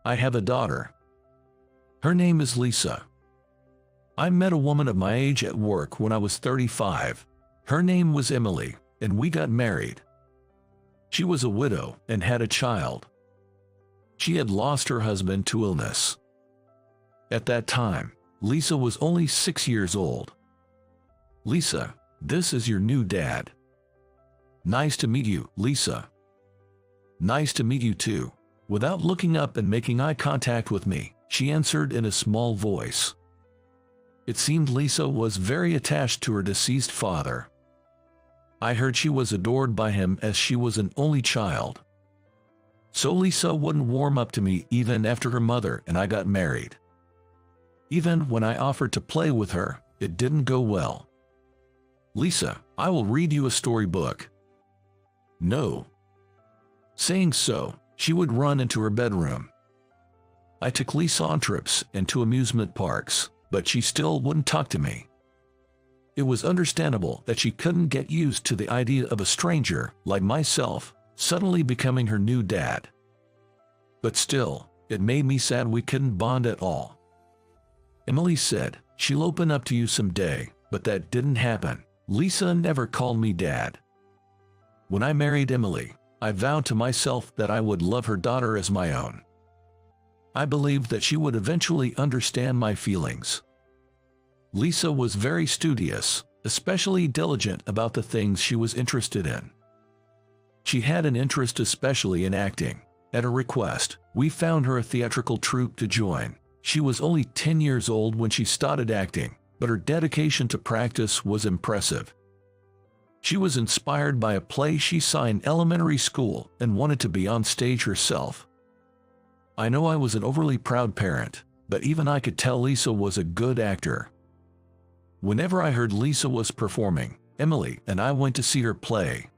I have a daughter. Her name is Lisa. I met a woman of my age at work when I was 35. Her name was Emily, and we got married. She was a widow and had a child. She had lost her husband to illness. At that time, Lisa was only 6 years old. Lisa, this is your new dad. Nice to meet you, Lisa. Nice to meet you too. Without looking up and making eye contact with me, she answered in a small voice. It seemed Lisa was very attached to her deceased father. I heard she was adored by him as she was an only child. So Lisa wouldn't warm up to me even after her mother and I got married. Even when I offered to play with her, it didn't go well. Lisa, I will read you a storybook. No. Saying so, she would run into her bedroom. I took Lisa on trips and to amusement parks, but she still wouldn't talk to me. It was understandable that she couldn't get used to the idea of a stranger, like myself, suddenly becoming her new dad. But still, it made me sad we couldn't bond at all. Emily said she'll open up to you someday, but that didn't happen. Lisa never called me dad. When I married Emily, I vowed to myself that I would love her daughter as my own. I believed that she would eventually understand my feelings. Lisa was very studious, especially diligent about the things she was interested in. She had an interest especially in acting. At her request, we found her a theatrical troupe to join. She was only 10 years old when she started acting, but her dedication to practice was impressive. She was inspired by a play she saw in elementary school and wanted to be on stage herself. I know I was an overly proud parent, but even I could tell Lisa was a good actor. Whenever I heard Lisa was performing, Emily and I went to see her play.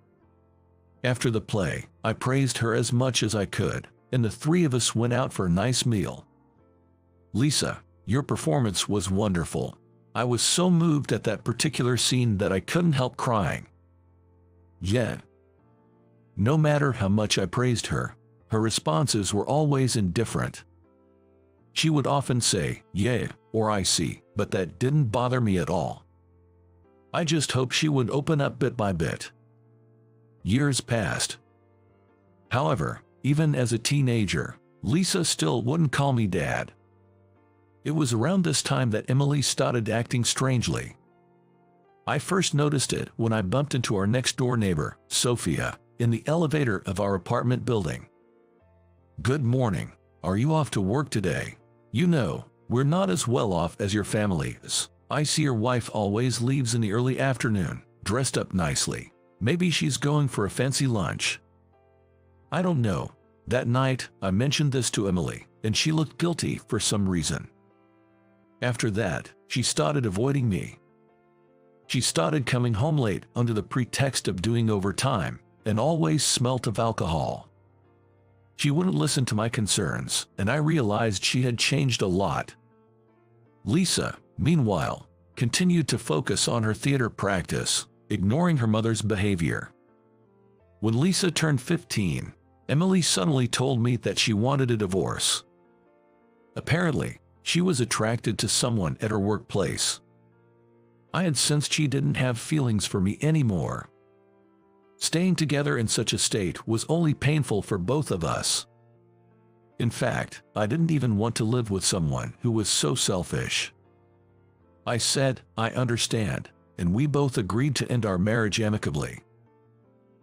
After the play, I praised her as much as I could, and the three of us went out for a nice meal. Lisa, your performance was wonderful. I was so moved at that particular scene that I couldn't help crying. Yeah. No matter how much I praised her, her responses were always indifferent. She would often say, yeah, or I see, but that didn't bother me at all. I just hoped she would open up bit by bit. Years passed. However, even as a teenager, Lisa still wouldn't call me dad. It was around this time that Emily started acting strangely. I first noticed it when I bumped into our next-door neighbor, Sophia, in the elevator of our apartment building. Good morning. Are you off to work today? You know, we're not as well off as your family is. I see your wife always leaves in the early afternoon, dressed up nicely. Maybe she's going for a fancy lunch. I don't know. That night, I mentioned this to Emily, and she looked guilty for some reason. After that, she started avoiding me. She started coming home late under the pretext of doing overtime, and always smelt of alcohol. She wouldn't listen to my concerns, and I realized she had changed a lot. Lisa, meanwhile, continued to focus on her theater practice, ignoring her mother's behavior. When Lisa turned 15, Emily suddenly told me that she wanted a divorce. Apparently, she was attracted to someone at her workplace. I had sensed she didn't have feelings for me anymore. Staying together in such a state was only painful for both of us. In fact, I didn't even want to live with someone who was so selfish. I said, I understand, and we both agreed to end our marriage amicably.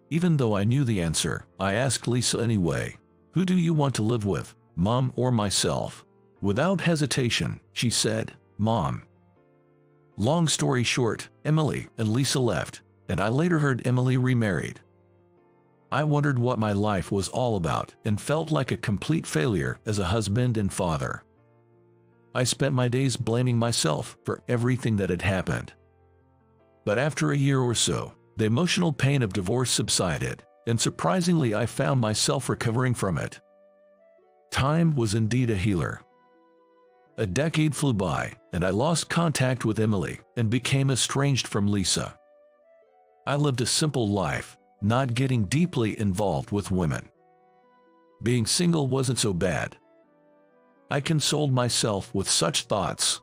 Even though I knew the answer, I asked Lisa anyway, who do you want to live with, Mom or myself? Without hesitation, she said, Mom. Long story short, Emily and Lisa left, and I later heard Emily remarried. I wondered what my life was all about and felt like a complete failure as a husband and father. I spent my days blaming myself for everything that had happened. But after a year or so, the emotional pain of divorce subsided, and surprisingly I found myself recovering from it. Time was indeed a healer. A decade flew by, and I lost contact with Emily and became estranged from Lisa. I lived a simple life, not getting deeply involved with women. Being single wasn't so bad. I consoled myself with such thoughts.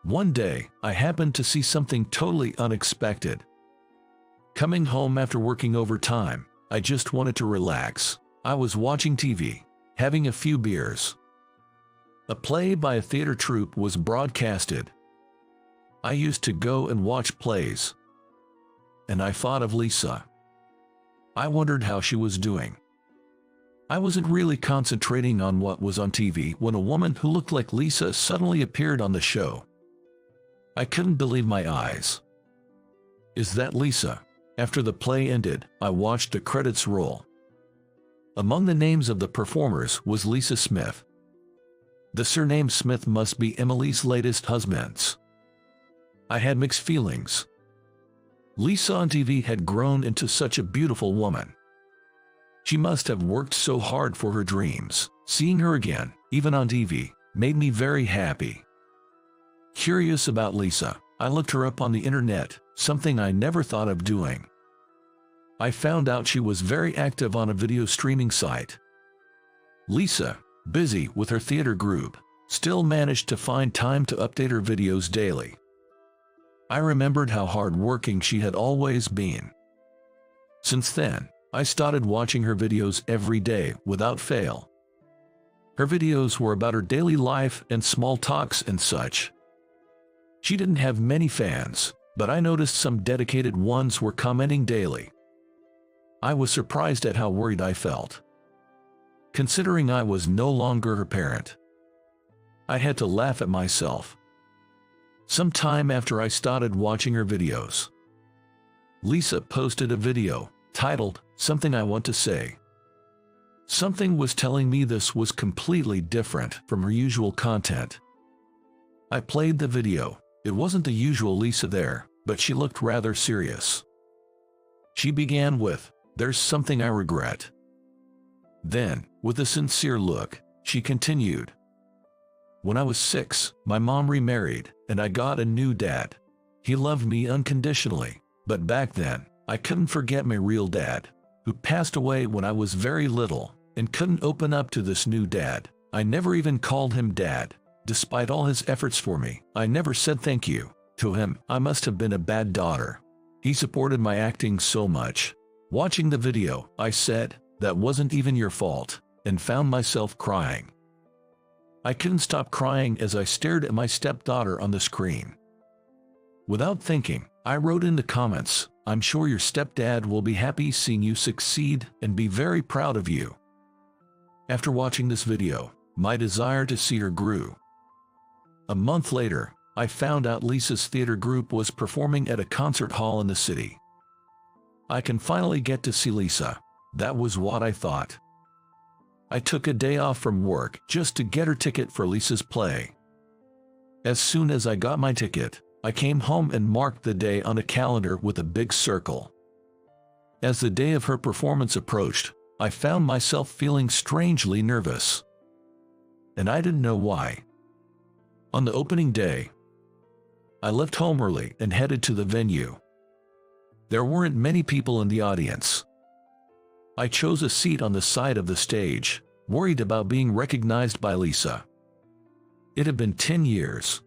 One day, I happened to see something totally unexpected. Coming home after working overtime, I just wanted to relax. I was watching TV, having a few beers. A play by a theater troupe was broadcasted. I used to go and watch plays. And I thought of Lisa. I wondered how she was doing. I wasn't really concentrating on what was on TV when a woman who looked like Lisa suddenly appeared on the show. I couldn't believe my eyes. Is that Lisa? After the play ended, I watched the credits roll. Among the names of the performers was Lisa Smith. The surname Smith must be Emily's latest husband's. I had mixed feelings. Lisa on TV had grown into such a beautiful woman. She must have worked so hard for her dreams. Seeing her again, even on TV, made me very happy. Curious about Lisa, I looked her up on the internet, something I never thought of doing. I found out she was very active on a video streaming site. Lisa, busy with her theater group, still managed to find time to update her videos daily. I remembered how hard-working she had always been. Since then, I started watching her videos every day without fail. Her videos were about her daily life and small talks and such. She didn't have many fans, but I noticed some dedicated ones were commenting daily. I was surprised at how worried I felt. Considering I was no longer her parent, I had to laugh at myself. Some time after I started watching her videos, Lisa posted a video titled, "Something I Want to Say." Something was telling me this was completely different from her usual content. I played the video. It wasn't the usual Lisa there, but she looked rather serious. She began with, "There's something I regret." Then, with a sincere look, she continued, "When I was 6, my mom remarried, and I got a new dad. He loved me unconditionally, but back then, I couldn't forget my real dad, who passed away when I was very little, and couldn't open up to this new dad. I never even called him dad. Despite all his efforts for me, I never said thank you to him. I must have been a bad daughter. He supported my acting so much." Watching the video, I said, "That wasn't even your fault," and found myself crying. I couldn't stop crying as I stared at my stepdaughter on the screen. Without thinking, I wrote in the comments, "I'm sure your stepdad will be happy seeing you succeed and be very proud of you." After watching this video, my desire to see her grew. A month later, I found out Lisa's theater group was performing at a concert hall in the city. I can finally get to see Lisa. That was what I thought. I took a day off from work just to get her ticket for Lisa's play. As soon as I got my ticket, I came home and marked the day on a calendar with a big circle. As the day of her performance approached, I found myself feeling strangely nervous. And I didn't know why. On the opening day, I left home early and headed to the venue. There weren't many people in the audience. I chose a seat on the side of the stage, worried about being recognized by Lisa. It had been 10 years.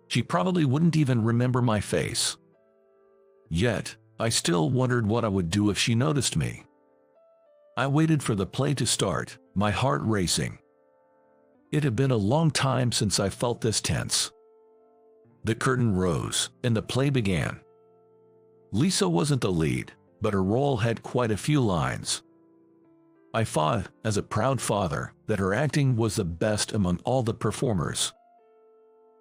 She probably wouldn't even remember my face. Yet, I still wondered what I would do if she noticed me. I waited for the play to start, my heart racing. It had been a long time since I felt this tense. The curtain rose, and the play began. Lisa wasn't the lead, but her role had quite a few lines. I thought, as a proud father, that her acting was the best among all the performers.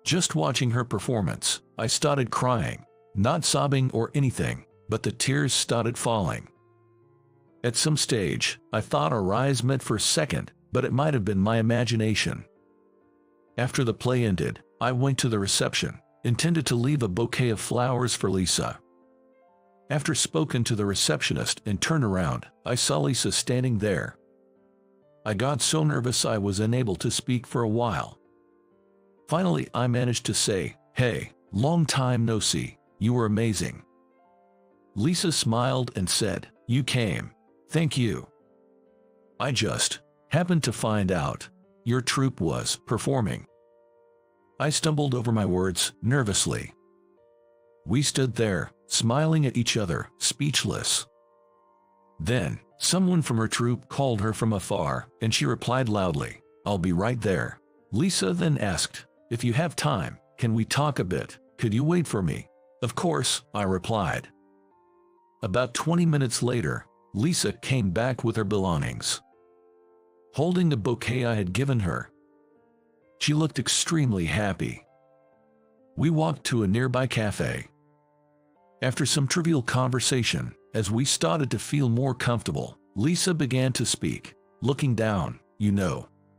Just watching her performance, I started crying, not sobbing or anything, but the tears started falling. At some stage, I thought our eyes met for a second, but it might have been my imagination. After the play ended, I went to the reception, intended to leave a bouquet of flowers for Lisa. After spoken to the receptionist and turned around, I saw Lisa standing there. I got so nervous I was unable to speak for a while. Finally, I managed to say, "Hey, long time no see, you were amazing." Lisa smiled and said, "You came. Thank you. I just happened to find out your troupe was performing. I stumbled over my words nervously. We stood there, smiling at each other, speechless. Then, someone from her troupe called her from afar, and she replied loudly, "I'll be right there." Lisa then asked, "If you have time, can we talk a bit? Could you wait for me?" "Of course," I replied. About 20 minutes later, Lisa came back with her belongings, holding the bouquet I had given her. She looked extremely happy. We walked to a nearby cafe. After some trivial conversation, as we started to feel more comfortable, Lisa began to speak. Looking down,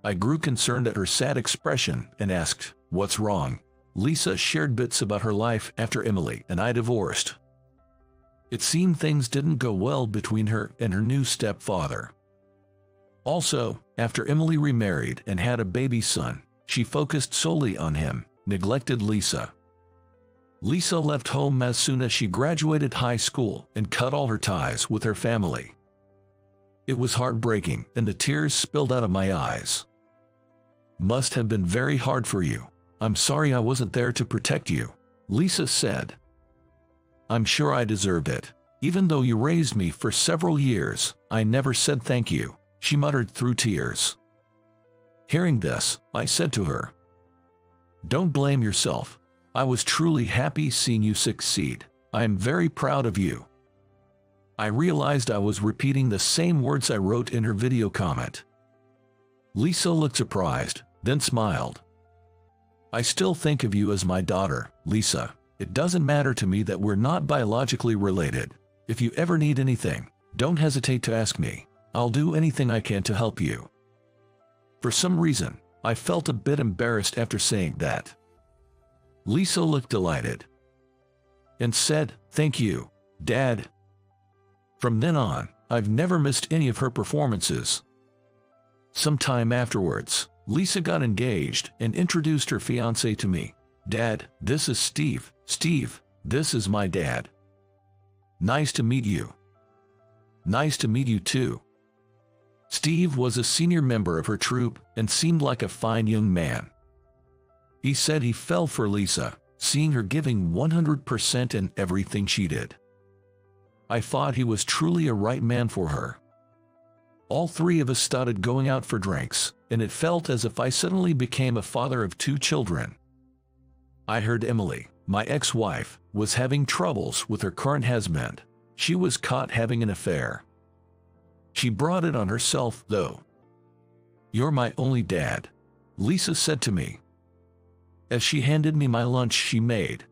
I grew concerned at her sad expression and asked, "What's wrong?" Lisa shared bits about her life after Emily and I divorced. It seemed things didn't go well between her and her new stepfather. Also, after Emily remarried and had a baby son, she focused solely on him, neglected Lisa. Lisa left home as soon as she graduated high school and cut all her ties with her family. It was heartbreaking, and the tears spilled out of my eyes. "Must have been very hard for you. I'm sorry I wasn't there to protect you," Lisa said. "I'm sure I deserved it. Even though you raised me for several years, I never said thank you," she muttered through tears. Hearing this, I said to her, "Don't blame yourself. I was truly happy seeing you succeed. I am very proud of you." I realized I was repeating the same words I wrote in her video comment. Lisa looked surprised, then smiled. "I still think of you as my daughter, Lisa. It doesn't matter to me that we're not biologically related. If you ever need anything, don't hesitate to ask me. I'll do anything I can to help you." For some reason, I felt a bit embarrassed after saying that. Lisa looked delighted and said, "Thank you, Dad." From then on, I've never missed any of her performances. Sometime afterwards, Lisa got engaged and introduced her fiancé to me. "Dad, this is Steve. Steve, this is my dad. Nice to meet you." "Nice to meet you too." Steve was a senior member of her troupe and seemed like a fine young man. He said he fell for Lisa, seeing her giving 100% in everything she did. I thought he was truly a right man for her. All three of us started going out for drinks, and it felt as if I suddenly became a father of 2 children. I heard Emily, my ex-wife, was having troubles with her current husband. She was caught having an affair. She brought it on herself, though. "You're my only dad," Lisa said to me, as she handed me my lunch she made.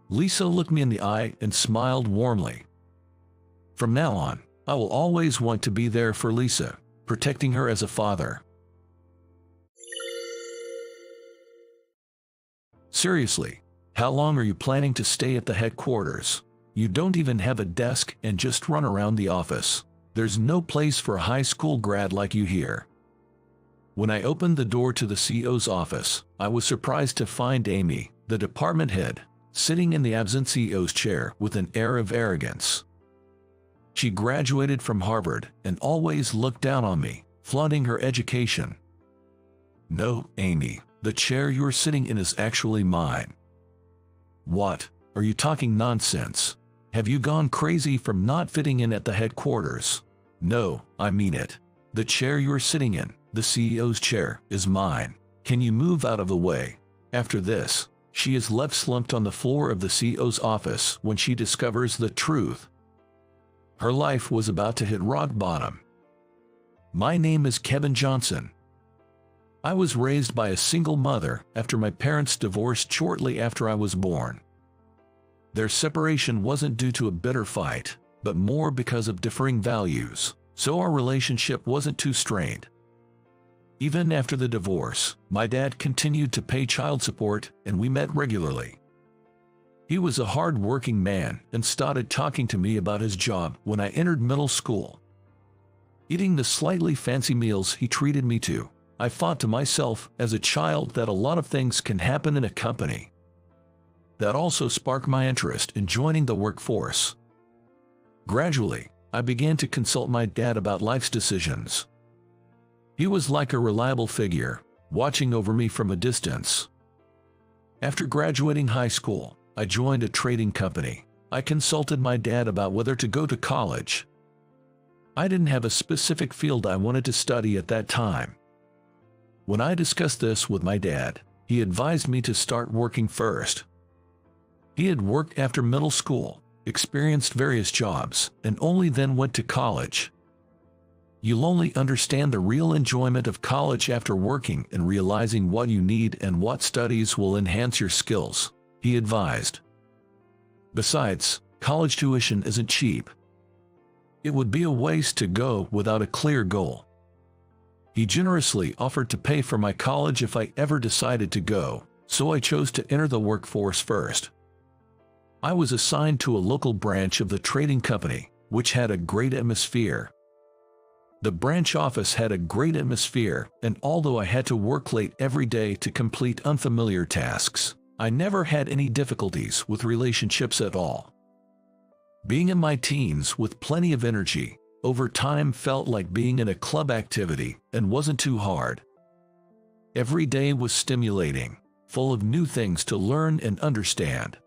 Lisa looked me in the eye and smiled warmly. From now on, I will always want to be there for Lisa, protecting her as a father. Seriously, how long are you planning to stay at the headquarters? You don't even have a desk and just run around the office. There's no place for a high school grad like you here. When I opened the door to the CEO's office, I was surprised to find Amy, the department head, sitting in the absent CEO's chair with an air of arrogance. She graduated from Harvard and always looked down on me, flaunting her education. "No, Amy, the chair you're sitting in is actually mine." "What? Are you talking nonsense? Have you gone crazy from not fitting in at the headquarters?" "No, I mean it. The chair you're sitting in, the CEO's chair, is mine. Can you move out of the way?" After this, she is left slumped on the floor of the CEO's office when she discovers the truth. Her life was about to hit rock bottom. My name is Kevin Johnson. I was raised by a single mother after my parents divorced shortly after I was born. Their separation wasn't due to a bitter fight, but more because of differing values, so our relationship wasn't too strained. Even after the divorce, my dad continued to pay child support and we met regularly. He was a hard-working man and started talking to me about his job when I entered middle school. Eating the slightly fancy meals he treated me to, I thought to myself as a child that a lot of things can happen in a company. That also sparked my interest in joining the workforce. Gradually, I began to consult my dad about life's decisions. He was like a reliable figure, watching over me from a distance. After graduating high school, I joined a trading company. I consulted my dad about whether to go to college. I didn't have a specific field I wanted to study at that time. When I discussed this with my dad, he advised me to start working first. He had worked after middle school, experienced various jobs, and only then went to college. You'll only understand the real enjoyment of college after working and realizing what you need and what studies will enhance your skills, he advised. Besides, college tuition isn't cheap. It would be a waste to go without a clear goal. He generously offered to pay for my college if I ever decided to go, so I chose to enter the workforce first. I was assigned to a local branch of the trading company, which had a great atmosphere. The branch office had a great atmosphere, and although I had to work late every day to complete unfamiliar tasks, I never had any difficulties with relationships at all. Being in my teens with plenty of energy, over time felt like being in a club activity and wasn't too hard. Every day was stimulating, full of new things to learn and understand.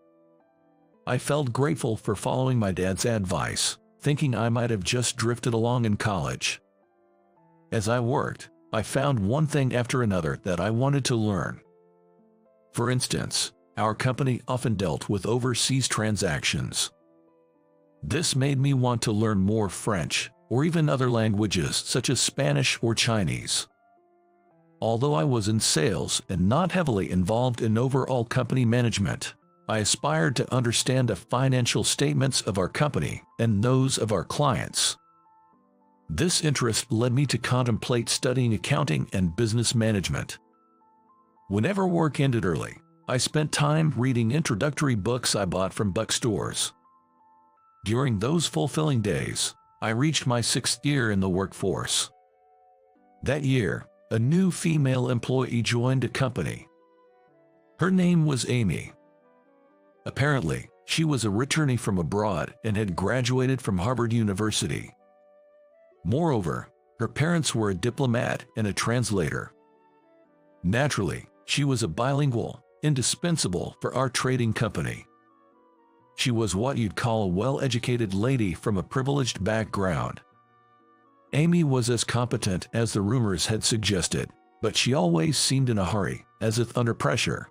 I felt grateful for following my dad's advice, thinking I might have just drifted along in college. As I worked, I found one thing after another that I wanted to learn. For instance, our company often dealt with overseas transactions. This made me want to learn more French, or even other languages such as Spanish or Chinese. Although I was in sales and not heavily involved in overall company management, I aspired to understand the financial statements of our company and those of our clients. This interest led me to contemplate studying accounting and business management. Whenever work ended early, I spent time reading introductory books I bought from bookstores. During those fulfilling days, I reached my 6th year in the workforce. That year, a new female employee joined the company. Her name was Amy. Apparently, she was a returnee from abroad and had graduated from Harvard University. Moreover, her parents were a diplomat and a translator. Naturally, she was a bilingual, indispensable for our trading company. She was what you'd call a well-educated lady from a privileged background. Amy was as competent as the rumors had suggested, but she always seemed in a hurry, as if under pressure.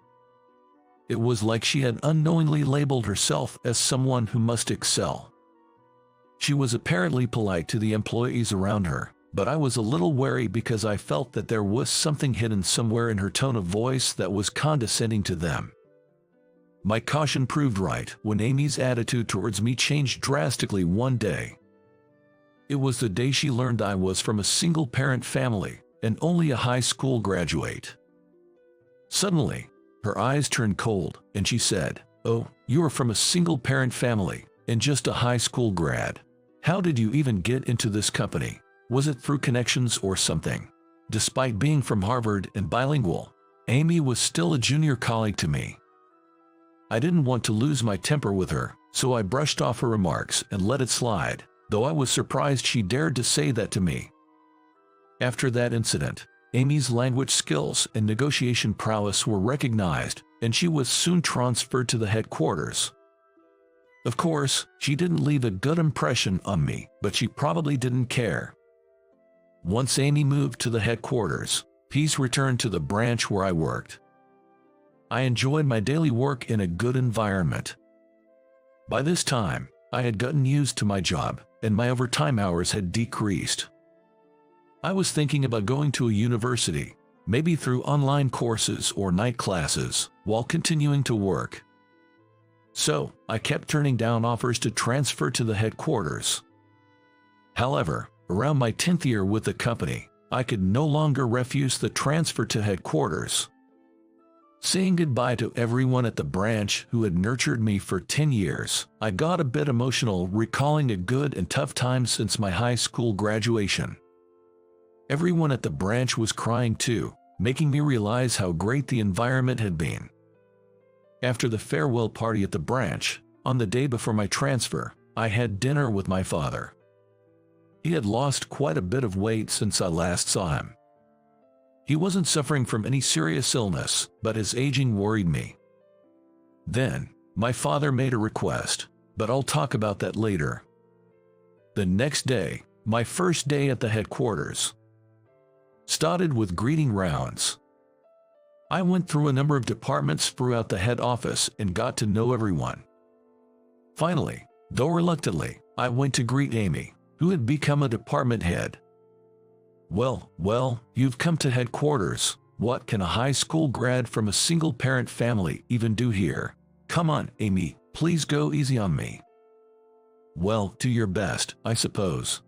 It was like she had unknowingly labeled herself as someone who must excel. She was apparently polite to the employees around her, but I was a little wary because I felt that there was something hidden somewhere in her tone of voice that was condescending to them. My caution proved right when Amy's attitude towards me changed drastically one day. It was the day she learned I was from a single-parent family and only a high school graduate. Suddenly, her eyes turned cold and she said, "Oh, you are from a single-parent family and just a high school grad. How did you even get into this company? Was it through connections or something?" Despite being from Harvard and bilingual, Amy was still a junior colleague to me. I didn't want to lose my temper with her, so I brushed off her remarks and let it slide, though I was surprised she dared to say that to me. After that incident, Amy's language skills and negotiation prowess were recognized, and she was soon transferred to the headquarters. Of course, she didn't leave a good impression on me, but she probably didn't care. Once Amy moved to the headquarters, peace returned to the branch where I worked. I enjoyed my daily work in a good environment. By this time, I had gotten used to my job, and my overtime hours had decreased. I was thinking about going to a university, maybe through online courses or night classes, while continuing to work. So, I kept turning down offers to transfer to the headquarters. However, around my 10th year with the company, I could no longer refuse the transfer to headquarters. Saying goodbye to everyone at the branch who had nurtured me for 10 years, I got a bit emotional recalling a good and tough time since my high school graduation. Everyone at the branch was crying too, making me realize how great the environment had been. After the farewell party at the branch, on the day before my transfer, I had dinner with my father. He had lost quite a bit of weight since I last saw him. He wasn't suffering from any serious illness, but his aging worried me. Then, my father made a request, but I'll talk about that later. The next day, my first day at the headquarters, started with greeting rounds. I went through a number of departments throughout the head office and got to know everyone. Finally, though reluctantly, I went to greet Amy, who had become a department head. Well, you've come to headquarters. What can a high school grad from a single-parent family even do here? Come on, Amy, please go easy on me. Well, do your best, I suppose.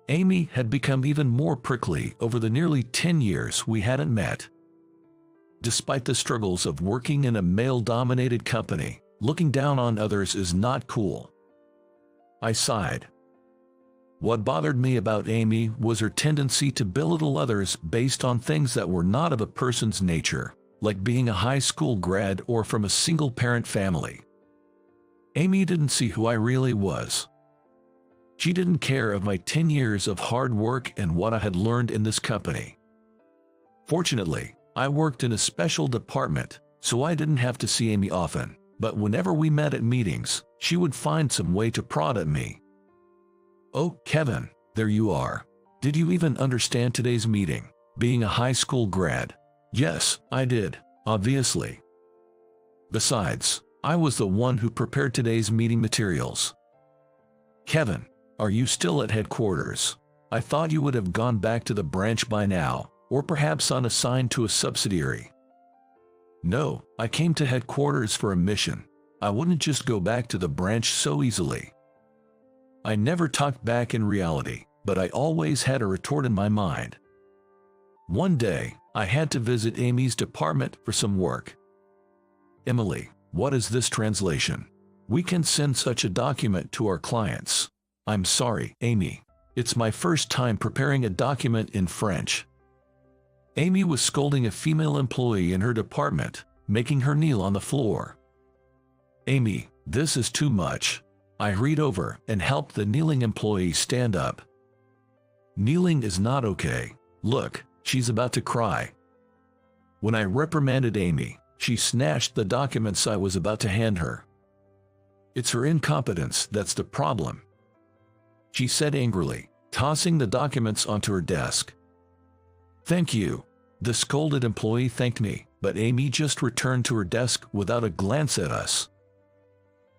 Amy had become even more prickly over the nearly 10 years we hadn't met. Despite the struggles of working in a male-dominated company, looking down on others is not cool. I sighed. What bothered me about Amy was her tendency to belittle others based on things that were not of a person's nature, like being a high school grad or from a single-parent family. Amy didn't see who I really was. She didn't care of my 10 years of hard work and what I had learned in this company. Fortunately, I worked in a special department, so I didn't have to see Amy often, but whenever we met at meetings, she would find some way to prod at me. Oh, Kevin, there you are. Did you even understand today's meeting, being a high school grad? Yes, I did, obviously. Besides, I was the one who prepared today's meeting materials. Kevin, are you still at headquarters? I thought you would have gone back to the branch by now, or perhaps unassigned to a subsidiary. No, I came to headquarters for a mission. I wouldn't just go back to the branch so easily. I never talked back in reality, but I always had a retort in my mind. One day, I had to visit Amy's department for some work. Emily, what is this translation? We can send such a document to our clients. I'm sorry, Amy. It's my first time preparing a document in French. Amy was scolding a female employee in her department, making her kneel on the floor. Amy, this is too much. I hurried over and helped the kneeling employee stand up. Kneeling is not okay. Look, she's about to cry. When I reprimanded Amy, she snatched the documents I was about to hand her. It's her incompetence that's the problem, she said angrily, tossing the documents onto her desk. Thank you. The scolded employee thanked me, but Amy just returned to her desk without a glance at us.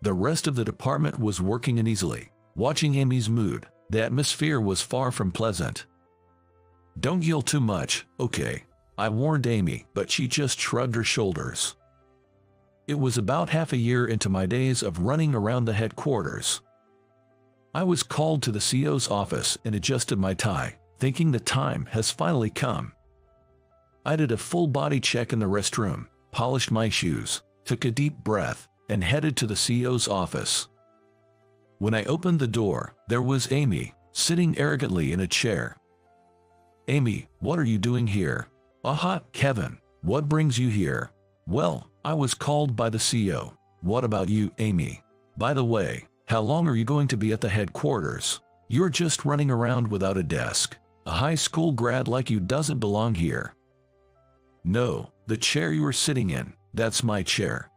The rest of the department was working uneasily, watching Amy's mood. The atmosphere was far from pleasant. Don't yell too much, okay? I warned Amy, but she just shrugged her shoulders. It was about half a year into my days of running around the headquarters. I was called to the CEO's office and adjusted my tie, thinking the time has finally come. I did a full body check in the restroom, polished my shoes, took a deep breath, and headed to the CEO's office. When I opened the door, there was Amy, sitting arrogantly in a chair. Amy, what are you doing here? Aha, Kevin, what brings you here? Well, I was called by the CEO. What about you, Amy? By the way, how long are you going to be at the headquarters? You're just running around without a desk. A high school grad like you doesn't belong here. No, the chair you are sitting in, that's my chair.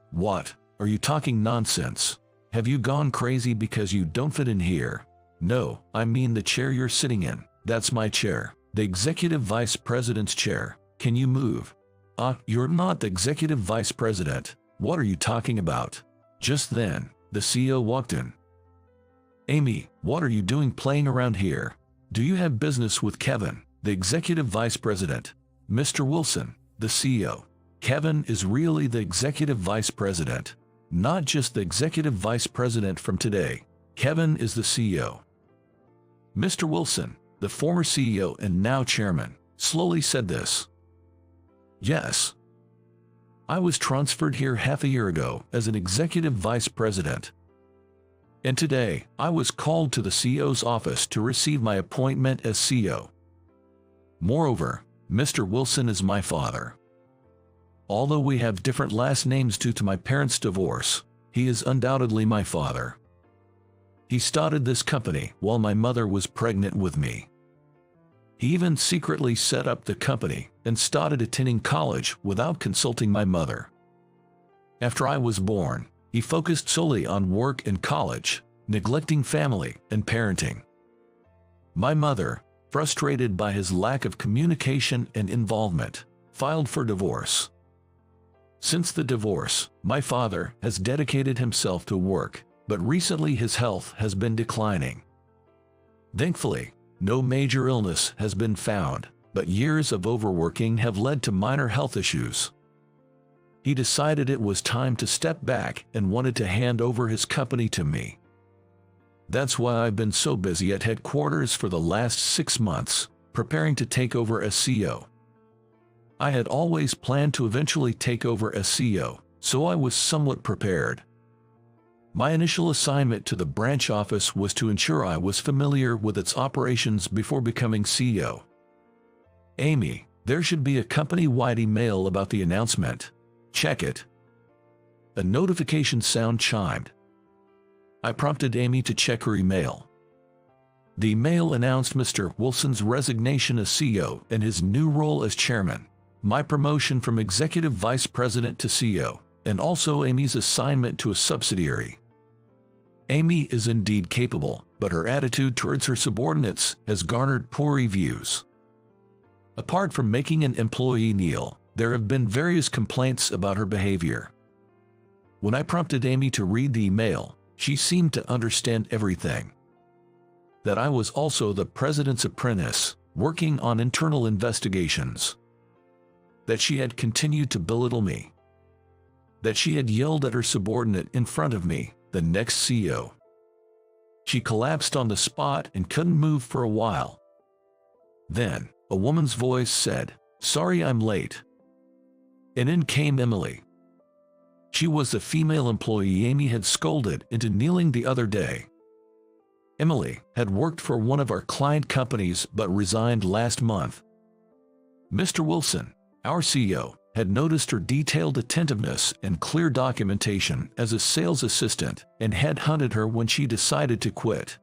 What? Are you talking nonsense? Have you gone crazy because you don't fit in here? No, I mean the chair you're sitting in. That's my chair. The executive vice president's chair. Can you move? You're not the executive vice president. What are you talking about? Just then, the CEO walked in. Amy, what are you doing playing around here? Do you have business with Kevin, the executive vice president? Mr. Wilson, the CEO. Kevin is really the executive vice president, not just the executive vice president from today. Kevin is the CEO. Mr. Wilson, the former CEO and now chairman, slowly said this. Yes. I was transferred here half a year ago as an executive vice president. And today, I was called to the CEO's office to receive my appointment as CEO. Moreover, Mr. Wilson is my father. Although we have different last names due to my parents' divorce, he is undoubtedly my father. He started this company while my mother was pregnant with me. He even secretly set up the company and started attending college without consulting my mother. After I was born, he focused solely on work and college, neglecting family and parenting. My mother, frustrated by his lack of communication and involvement, filed for divorce. Since the divorce, my father has dedicated himself to work, but recently his health has been declining. Thankfully, no major illness has been found, but years of overworking have led to minor health issues. He decided it was time to step back and wanted to hand over his company to me. That's why I've been so busy at headquarters for the last 6 months, preparing to take over as CEO. I had always planned to eventually take over as CEO, so I was somewhat prepared. My initial assignment to the branch office was to ensure I was familiar with its operations before becoming CEO. Amy, there should be a company-wide email about the announcement. Check it. A notification sound chimed. I prompted Amy to check her email. The email announced Mr. Wilson's resignation as CEO and his new role as chairman, my promotion from executive vice president to CEO, and also Amy's assignment to a subsidiary. Amy is indeed capable, but her attitude towards her subordinates has garnered poor reviews. Apart from making an employee kneel, there have been various complaints about her behavior. When I prompted Amy to read the email, she seemed to understand everything. That I was also the president's apprentice, working on internal investigations. That she had continued to belittle me. That she had yelled at her subordinate in front of me, the next CEO. She collapsed on the spot and couldn't move for a while. Then, a woman's voice said, "Sorry I'm late." And in came Emily. She was the female employee Amy had scolded into kneeling the other day. Emily had worked for one of our client companies but resigned last month. Mr. Wilson, our CEO, had noticed her detailed attentiveness and clear documentation as a sales assistant and headhunted her when she decided to quit.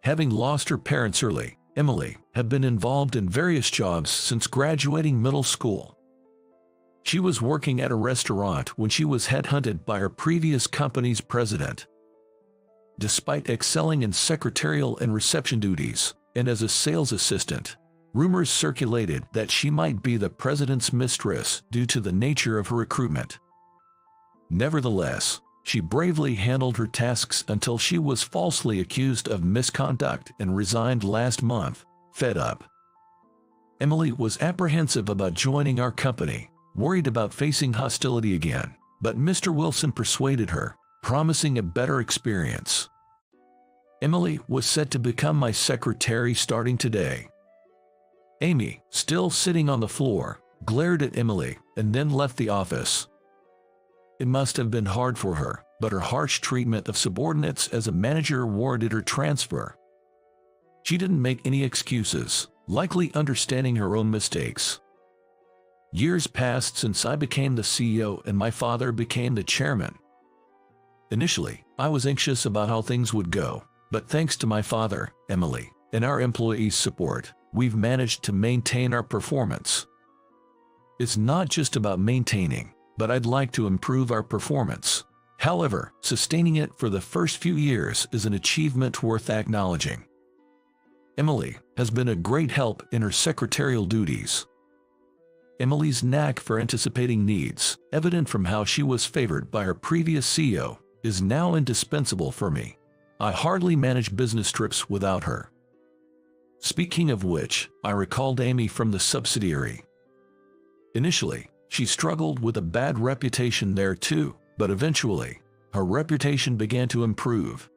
Having lost her parents early, Emily had been involved in various jobs since graduating middle school. She was working at a restaurant when she was headhunted by her previous company's president. Despite excelling in secretarial and reception duties, and as a sales assistant, rumors circulated that she might be the president's mistress due to the nature of her recruitment. Nevertheless, she bravely handled her tasks until she was falsely accused of misconduct and resigned last month, fed up. Emily was apprehensive about joining our company, worried about facing hostility again, but Mr. Wilson persuaded her, promising a better experience. Emily was set to become my secretary starting today. Amy, still sitting on the floor, glared at Emily and then left the office. It must have been hard for her, but her harsh treatment of subordinates as a manager warranted her transfer. She didn't make any excuses, likely understanding her own mistakes. Years passed since I became the CEO and my father became the chairman. Initially, I was anxious about how things would go, but thanks to my father, Emily, and our employees' support, we've managed to maintain our performance. It's not just about maintaining, but I'd like to improve our performance. However, sustaining it for the first few years is an achievement worth acknowledging. Emily has been a great help in her secretarial duties. Emily's knack for anticipating needs, evident from how she was favored by her previous CEO, is now indispensable for me. I hardly manage business trips without her. Speaking of which, I recalled Amy from the subsidiary. Initially, she struggled with a bad reputation there too, but eventually, her reputation began to improve.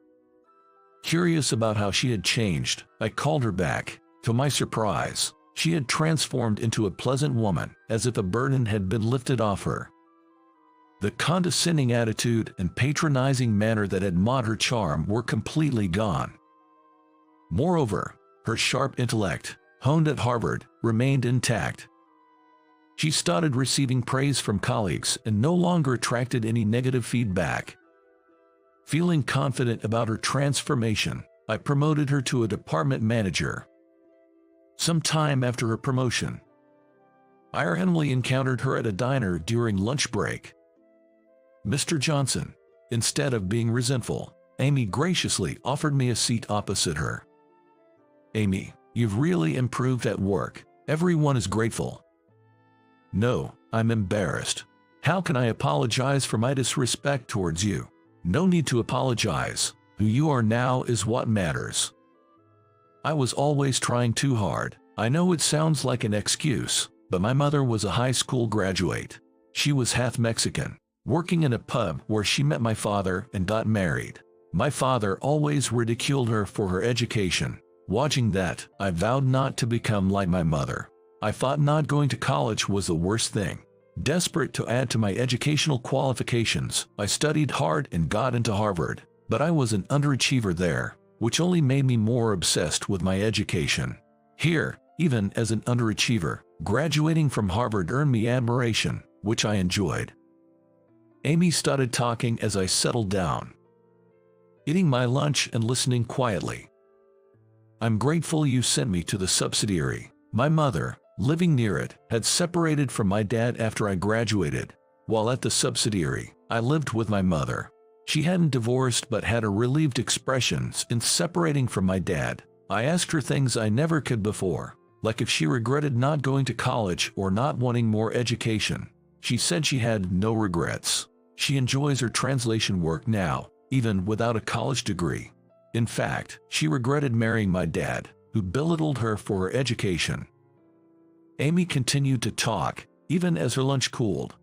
Curious about how she had changed, I called her back. To my surprise, she had transformed into a pleasant woman, as if a burden had been lifted off her. The condescending attitude and patronizing manner that had marred her charm were completely gone. Moreover, her sharp intellect, honed at Harvard, remained intact. She started receiving praise from colleagues and no longer attracted any negative feedback. Feeling confident about her transformation, I promoted her to a department manager. Some time after her promotion, I randomly encountered her at a diner during lunch break. Mr. Johnson, instead of being resentful, Amy graciously offered me a seat opposite her. Amy, you've really improved at work. Everyone is grateful. No, I'm embarrassed. How can I apologize for my disrespect towards you? No need to apologize. Who you are now is what matters. I was always trying too hard. I know it sounds like an excuse, but my mother was a high school graduate. She was half Mexican, working in a pub where she met my father and got married. My father always ridiculed her for her education. Watching that, I vowed not to become like my mother. I thought not going to college was the worst thing. Desperate to add to my educational qualifications, I studied hard and got into Harvard, but I was an underachiever there, which only made me more obsessed with my education. Here, even as an underachiever, graduating from Harvard earned me admiration, which I enjoyed. Amy started talking as I settled down, eating my lunch and listening quietly. I'm grateful you sent me to the subsidiary. My mother, living near it, had separated from my dad after I graduated. While at the subsidiary, I lived with my mother. She hadn't divorced but had a relieved expressions in separating from my dad. I asked her things I never could before, like if she regretted not going to college or not wanting more education. She said she had no regrets. She enjoys her translation work now, even without a college degree. In fact, she regretted marrying my dad, who belittled her for her education. Amy continued to talk, even as her lunch cooled.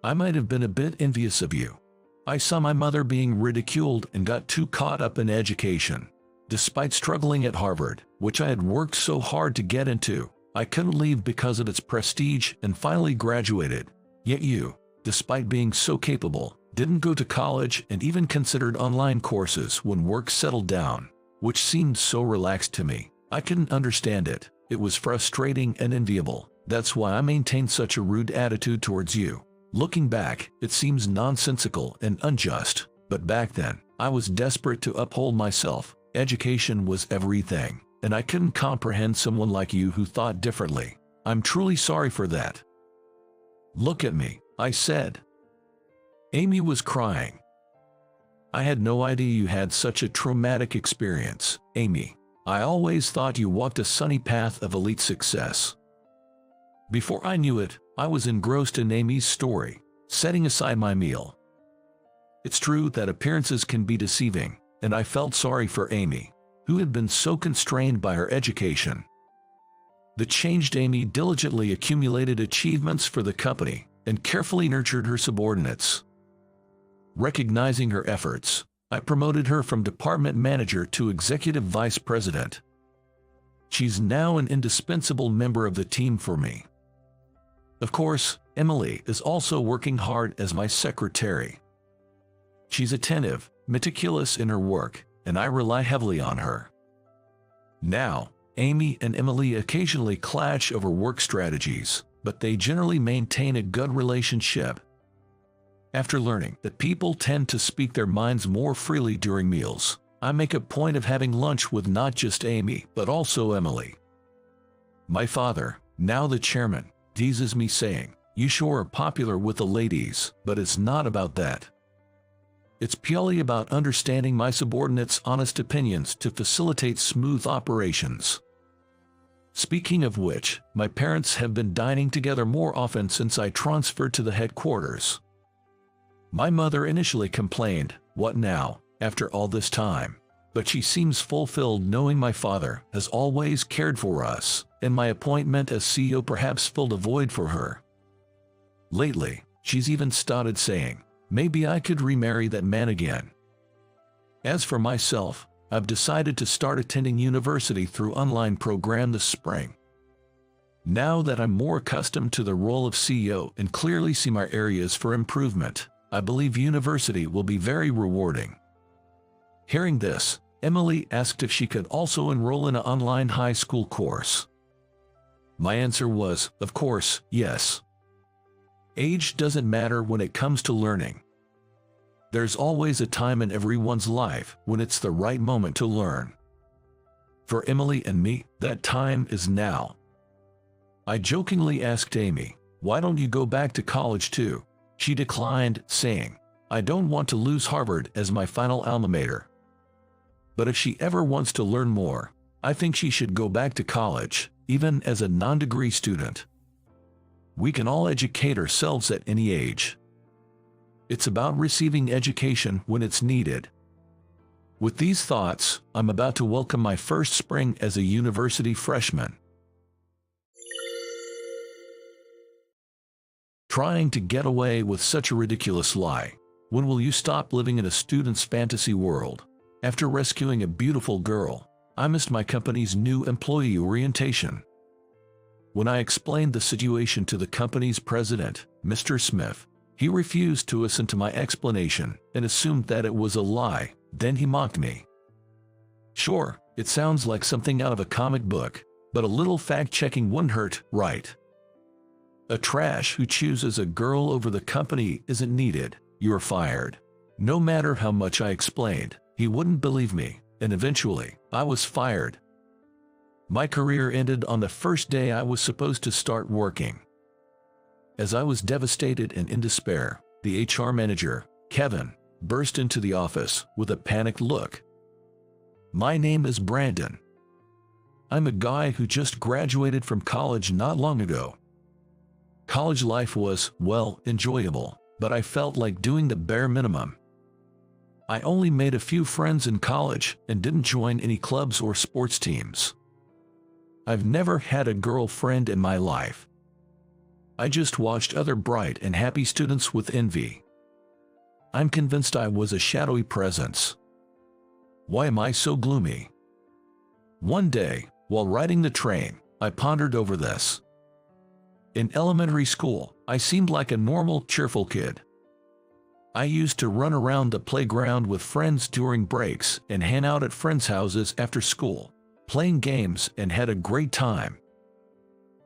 I might have been a bit envious of you. I saw my mother being ridiculed and got too caught up in education. Despite struggling at Harvard, which I had worked so hard to get into, I couldn't leave because of its prestige and finally graduated. Yet you, despite being so capable, didn't go to college and even considered online courses when work settled down, which seemed so relaxed to me. I couldn't understand it. It was frustrating and enviable. That's why I maintained such a rude attitude towards you. Looking back, it seems nonsensical and unjust, but back then, I was desperate to uphold myself. Education was everything, and I couldn't comprehend someone like you who thought differently. I'm truly sorry for that. Look at me, I said. Amy was crying. I had no idea you had such a traumatic experience, Amy. I always thought you walked a sunny path of elite success. Before I knew it, I was engrossed in Amy's story, setting aside my meal. It's true that appearances can be deceiving, and I felt sorry for Amy, who had been so constrained by her education. The changed Amy diligently accumulated achievements for the company and carefully nurtured her subordinates. Recognizing her efforts, I promoted her from department manager to executive vice president. She's now an indispensable member of the team for me. Of course, Emily is also working hard as my secretary. She's attentive, meticulous in her work, and I rely heavily on her. Now, Amy and Emily occasionally clash over work strategies, but they generally maintain a good relationship. After learning that people tend to speak their minds more freely during meals, I make a point of having lunch with not just Amy, but also Emily. My father, now the chairman, teases me saying, "You sure are popular with the ladies," but it's not about that. It's purely about understanding my subordinates' honest opinions to facilitate smooth operations. Speaking of which, my parents have been dining together more often since I transferred to the headquarters. My mother initially complained, "What now, after all this time?" But she seems fulfilled knowing my father has always cared for us, and my appointment as CEO perhaps filled a void for her. Lately, she's even started saying, maybe I could remarry that man again. As for myself, I've decided to start attending university through online program this spring. Now that I'm more accustomed to the role of CEO and clearly see my areas for improvement, I believe university will be very rewarding. Hearing this, Emily asked if she could also enroll in an online high school course. My answer was, of course, yes. Age doesn't matter when it comes to learning. There's always a time in everyone's life when it's the right moment to learn. For Emily and me, that time is now. I jokingly asked Amy, "Why don't you go back to college too?" She declined, saying, "I don't want to lose Harvard as my final alma mater. But if she ever wants to learn more, I think she should go back to college, even as a non-degree student. We can all educate ourselves at any age. It's about receiving education when it's needed." With these thoughts, I'm about to welcome my first spring as a university freshman. Trying to get away with such a ridiculous lie. When will you stop living in a student's fantasy world? After rescuing a beautiful girl, I missed my company's new employee orientation. When I explained the situation to the company's president, Mr. Smith, he refused to listen to my explanation and assumed that it was a lie. Then he mocked me. Sure, it sounds like something out of a comic book, but a little fact-checking wouldn't hurt, right? A trash who chooses a girl over the company isn't needed. You're fired. No matter how much I explained, he wouldn't believe me, and eventually, I was fired. My career ended on the first day I was supposed to start working. As I was devastated and in despair, the HR manager, Kevin, burst into the office with a panicked look. "My name is Brandon. I'm a guy who just graduated from college not long ago. College life was, well, enjoyable, but I felt like doing the bare minimum. I only made a few friends in college and didn't join any clubs or sports teams. I've never had a girlfriend in my life. I just watched other bright and happy students with envy. I'm convinced I was a shadowy presence. Why am I so gloomy?" One day, while riding the train, I pondered over this. In elementary school, I seemed like a normal, cheerful kid. I used to run around the playground with friends during breaks and hang out at friends' houses after school, playing games and had a great time.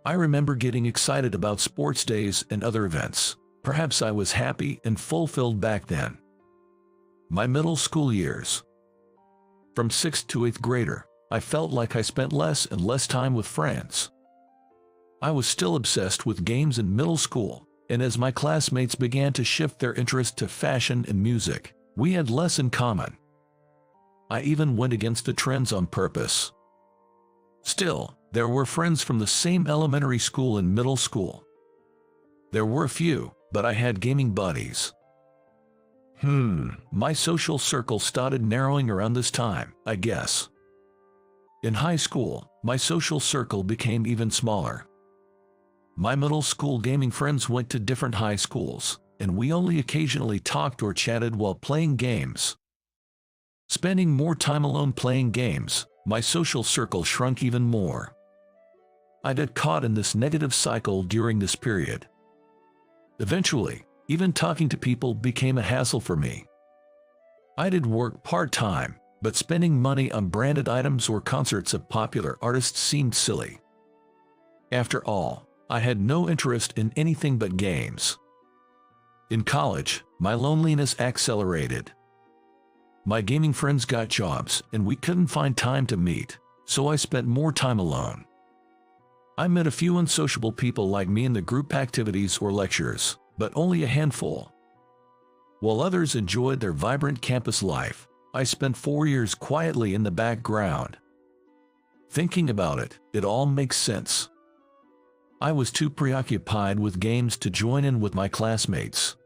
I remember getting excited about sports days and other events. Perhaps I was happy and fulfilled back then. My middle school years. From 6th to 8th grader, I felt like I spent less and less time with friends. I was still obsessed with games in middle school, and as my classmates began to shift their interest to fashion and music, we had less in common. I even went against the trends on purpose. Still, there were friends from the same elementary school and middle school. There were a few, but I had gaming buddies. My social circle started narrowing around this time, I guess. In high school, my social circle became even smaller. My middle school gaming friends went to different high schools, and we only occasionally talked or chatted while playing games. Spending more time alone playing games, my social circle shrunk even more. I got caught in this negative cycle during this period. Eventually, even talking to people became a hassle for me. I did work part-time, but spending money on branded items or concerts of popular artists seemed silly. After all, I had no interest in anything but games. In college, my loneliness accelerated. My gaming friends got jobs and we couldn't find time to meet, so I spent more time alone. I met a few unsociable people like me in the group activities or lectures, but only a handful. While others enjoyed their vibrant campus life, I spent 4 years quietly in the background. Thinking about it, it all makes sense. I was too preoccupied with games to join in with my classmates.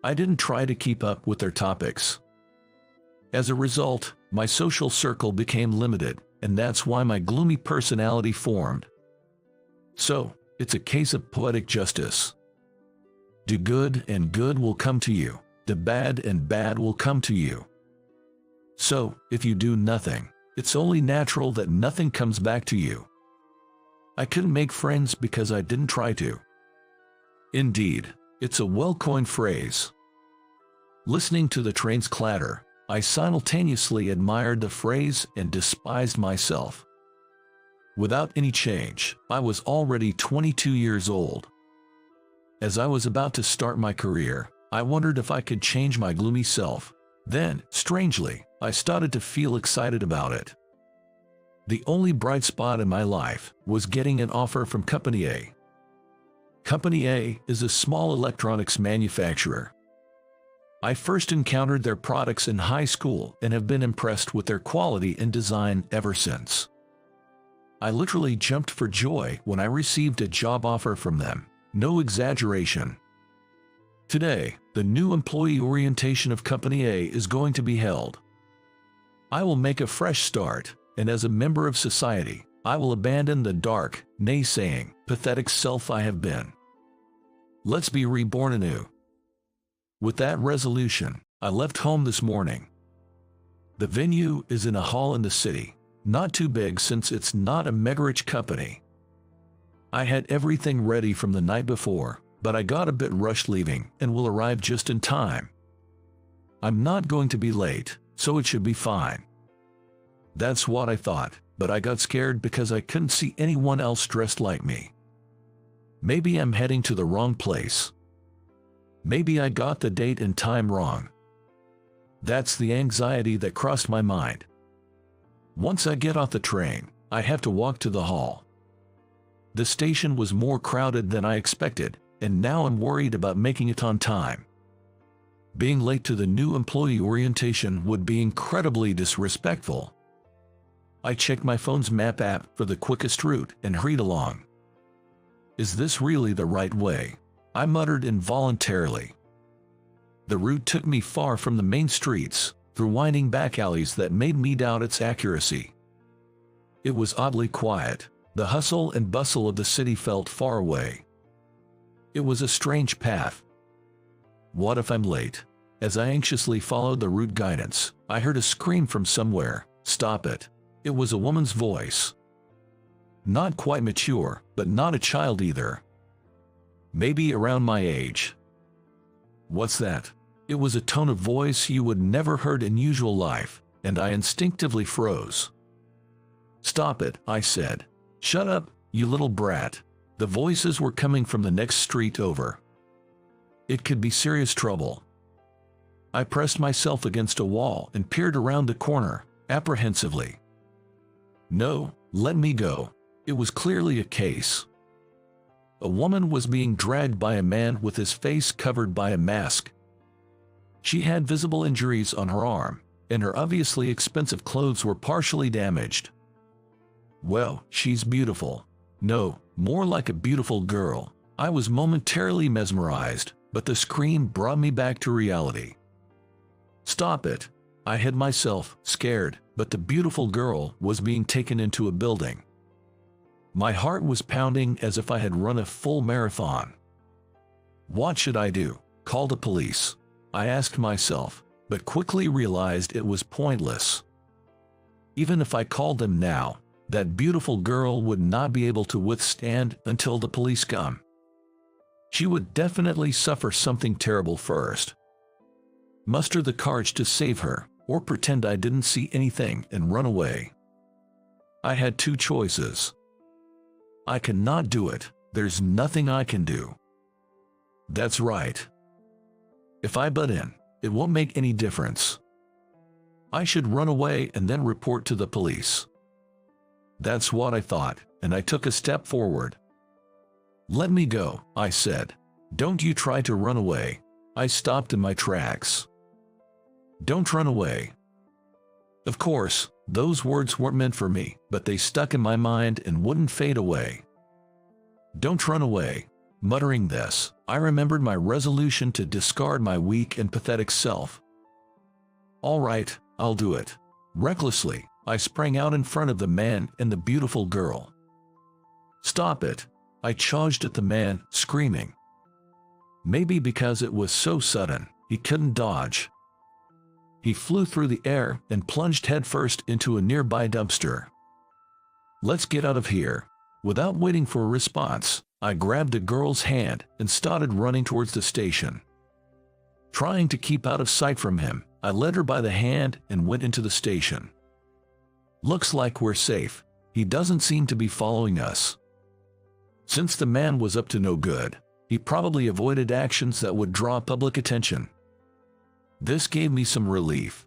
I didn't try to keep up with their topics. As a result, my social circle became limited, and that's why my gloomy personality formed. So, it's a case of poetic justice. Do good and good will come to you. Do bad and bad will come to you. So, if you do nothing, it's only natural that nothing comes back to you. I couldn't make friends because I didn't try to. Indeed, it's a well-coined phrase. Listening to the train's clatter, I simultaneously admired the phrase and despised myself. Without any change, I was already 22 years old. As I was about to start my career, I wondered if I could change my gloomy self. Then, strangely, I started to feel excited about it. The only bright spot in my life was getting an offer from Company A. Company A is a small electronics manufacturer. I first encountered their products in high school and have been impressed with their quality and design ever since. I literally jumped for joy when I received a job offer from them. No exaggeration. Today, the new employee orientation of Company A is going to be held. I will make a fresh start, and as a member of society, I will abandon the dark, naysaying, pathetic self I have been. Let's be reborn anew. With that resolution, I left home this morning. The venue is in a hall in the city, not too big since it's not a mega-rich company. I had everything ready from the night before, but I got a bit rushed leaving and will arrive just in time. I'm not going to be late, so it should be fine. That's what I thought, but I got scared because I couldn't see anyone else dressed like me. Maybe I'm heading to the wrong place. Maybe I got the date and time wrong. That's the anxiety that crossed my mind. Once I get off the train, I have to walk to the hall. The station was more crowded than I expected, and now I'm worried about making it on time. Being late to the new employee orientation would be incredibly disrespectful. I checked my phone's map app for the quickest route and hurried along. Is this really the right way? I muttered involuntarily. The route took me far from the main streets, through winding back alleys that made me doubt its accuracy. It was oddly quiet. The hustle and bustle of the city felt far away. It was a strange path. What if I'm late? As I anxiously followed the route guidance, I heard a scream from somewhere. Stop it. It was a woman's voice. Not quite mature, but not a child either. Maybe around my age. What's that? It was a tone of voice you would never heard in usual life, and I instinctively froze. Stop it, I said. Shut up, you little brat. The voices were coming from the next street over. It could be serious trouble. I pressed myself against a wall and peered around the corner, apprehensively. No, let me go. It was clearly a case. A woman was being dragged by a man with his face covered by a mask. She had visible injuries on her arm, and her obviously expensive clothes were partially damaged. Well, she's beautiful. No, more like a beautiful girl. I was momentarily mesmerized, but the scream brought me back to reality. Stop it. I hid myself, scared, but the beautiful girl was being taken into a building. My heart was pounding as if I had run a full marathon. What should I do? Call the police? I asked myself, but quickly realized it was pointless. Even if I called them now, that beautiful girl would not be able to withstand until the police come. She would definitely suffer something terrible first. Muster the courage to save her, or pretend I didn't see anything and run away. I had two choices. I cannot do it. There's nothing I can do. That's right. If I butt in, it won't make any difference. I should run away and then report to the police. That's what I thought, and I took a step forward. Let me go, I said. Don't you try to run away. I stopped in my tracks. Don't run away. Of course, those words weren't meant for me, but they stuck in my mind and wouldn't fade away. Don't run away. Muttering this, I remembered my resolution to discard my weak and pathetic self. All right, I'll do it. Recklessly, I sprang out in front of the man and the beautiful girl. Stop it. I charged at the man, screaming. Maybe because it was so sudden, he couldn't dodge. He flew through the air and plunged headfirst into a nearby dumpster. Let's get out of here. Without waiting for a response, I grabbed the girl's hand and started running towards the station. Trying to keep out of sight from him, I led her by the hand and went into the station. Looks like we're safe. He doesn't seem to be following us. Since the man was up to no good, he probably avoided actions that would draw public attention. This gave me some relief.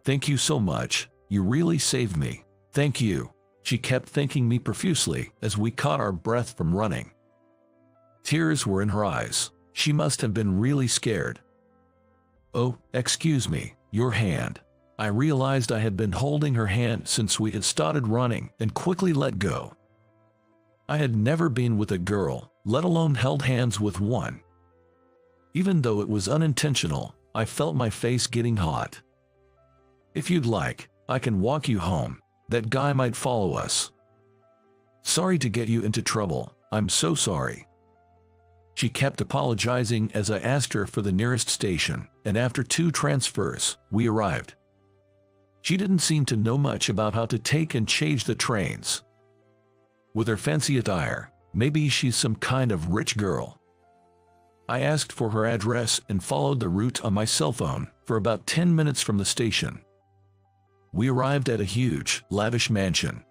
Thank you so much. You really saved me. Thank you. She kept thanking me profusely as we caught our breath from running. Tears were in her eyes. She must have been really scared. Oh, excuse me, your hand. I realized I had been holding her hand since we had started running and quickly let go. I had never been with a girl, let alone held hands with one. Even though it was unintentional, I felt my face getting hot. If you'd like, I can walk you home. That guy might follow us. Sorry to get you into trouble. I'm so sorry. She kept apologizing as I asked her for the nearest station, and after 2 transfers, we arrived. She didn't seem to know much about how to take and change the trains. With her fancy attire, maybe she's some kind of rich girl. I asked for her address and followed the route on my cell phone for about 10 minutes from the station. We arrived at a huge, lavish mansion.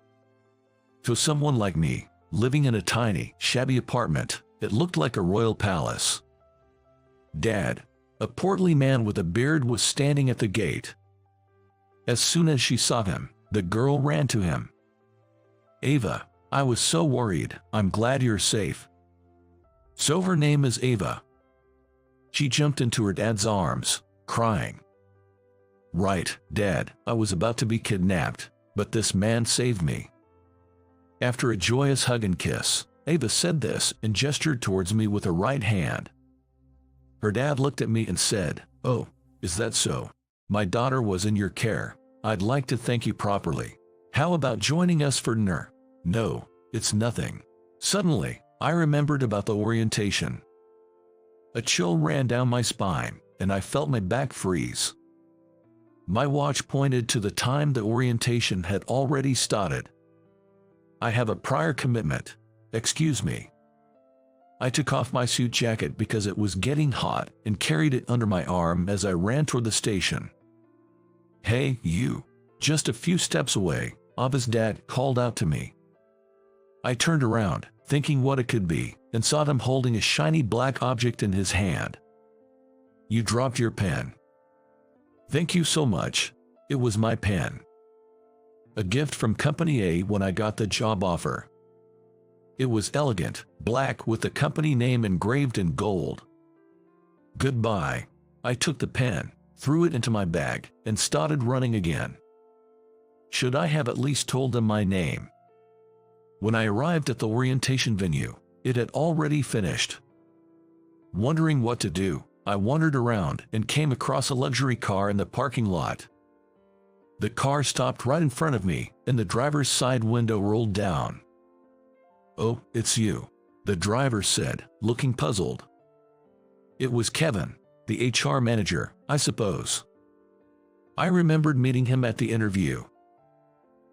To someone like me, living in a tiny, shabby apartment, it looked like a royal palace. Dad, a portly man with a beard, was standing at the gate. As soon as she saw him, the girl ran to him. Ava, I was so worried. I'm glad you're safe. So her name is Ava. She jumped into her dad's arms, crying. Right, Dad, I was about to be kidnapped, but this man saved me. After a joyous hug and kiss, Ava said this and gestured towards me with her right hand. Her dad looked at me and said, "Oh, is that so? My daughter was in your care. I'd like to thank you properly. How about joining us for dinner?" "No, it's nothing." Suddenly, I remembered about the orientation. A chill ran down my spine, and I felt my back freeze. My watch pointed to the time the orientation had already started. I have a prior commitment. Excuse me. I took off my suit jacket because it was getting hot and carried it under my arm as I ran toward the station. Hey, you. Just a few steps away, Ava's dad called out to me. I turned around, thinking what it could be, and saw him holding a shiny black object in his hand. You dropped your pen. Thank you so much. It was my pen. A gift from Company A when I got the job offer. It was elegant, black with the company name engraved in gold. Goodbye. I took the pen, threw it into my bag, and started running again. Should I have at least told them my name? When I arrived at the orientation venue, it had already finished. Wondering what to do, I wandered around and came across a luxury car in the parking lot. The car stopped right in front of me, and the driver's side window rolled down. "Oh, it's you," the driver said, looking puzzled. It was Kevin, the HR manager, I suppose. I remembered meeting him at the interview.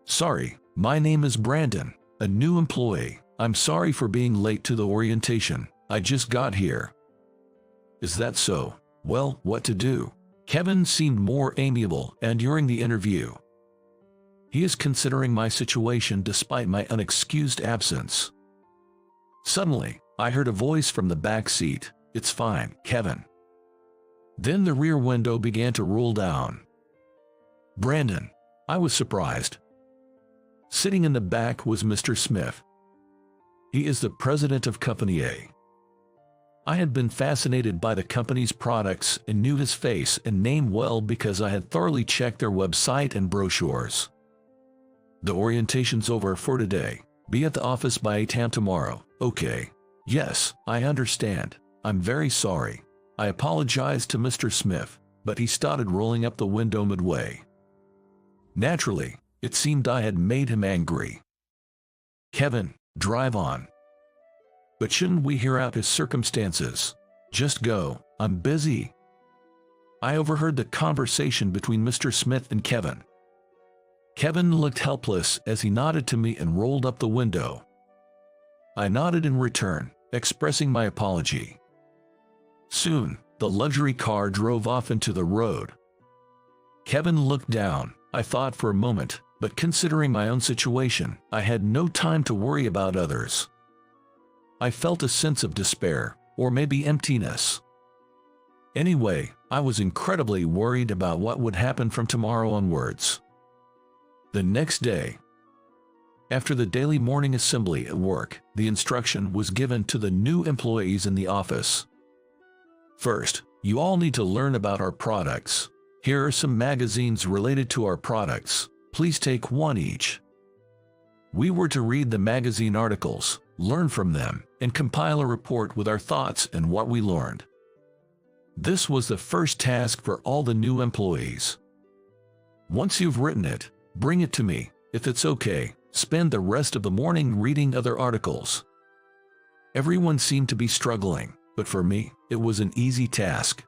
"Sorry, my name is Brandon, a new employee. I'm sorry for being late to the orientation. I just got here." "Is that so? Well, what to do?" Kevin seemed more amiable and during the interview. He is considering my situation despite my unexcused absence. Suddenly, I heard a voice from the back seat. "It's fine, Kevin." Then the rear window began to roll down. "Brandon," I was surprised. Sitting in the back was Mr. Smith. He is the president of Company A. I had been fascinated by the company's products and knew his face and name well because I had thoroughly checked their website and brochures. "The orientation's over for today. Be at the office by 8 a.m. tomorrow, okay?" "Yes, I understand. I'm very sorry." I apologized to Mr. Smith, but he started rolling up the window midway. Naturally, it seemed I had made him angry. "Kevin, drive on." "But shouldn't we hear out his circumstances?" "Just go, I'm busy." I overheard the conversation between Mr. Smith and Kevin. Kevin looked helpless as he nodded to me and rolled up the window. I nodded in return, expressing my apology. Soon, the luxury car drove off into the road. Kevin looked down. I thought for a moment, but considering my own situation, I had no time to worry about others. I felt a sense of despair, or maybe emptiness. Anyway, I was incredibly worried about what would happen from tomorrow onwards. The next day, After the daily morning assembly at work, the instruction was given to the new employees in the office. First, you all need to learn about our products. Here are some magazines related to our products. Please take one each. We were to read the magazine articles, learn from them, and compile a report with our thoughts and what we learned. This was the first task for all the new employees. Once you've written it, bring it to me. If it's okay, spend the rest of the morning reading other articles. Everyone seemed to be struggling, but for me, it was an easy task.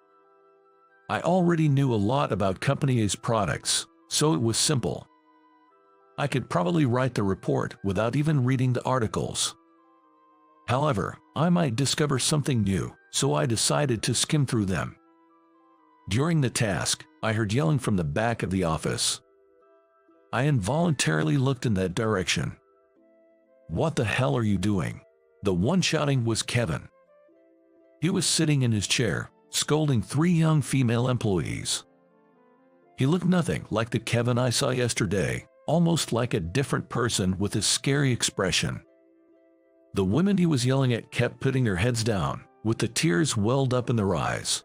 I already knew a lot about Company A's products, so it was simple. I could probably write the report without even reading the articles. However, I might discover something new, so I decided to skim through them. During the task, I heard yelling from the back of the office. I involuntarily looked in that direction. "What the hell are you doing?" The one shouting was Kevin. He was sitting in his chair, scolding 3 young female employees. He looked nothing like the Kevin I saw yesterday, almost like a different person with a scary expression. The women he was yelling at kept putting their heads down, with the tears welled up in their eyes.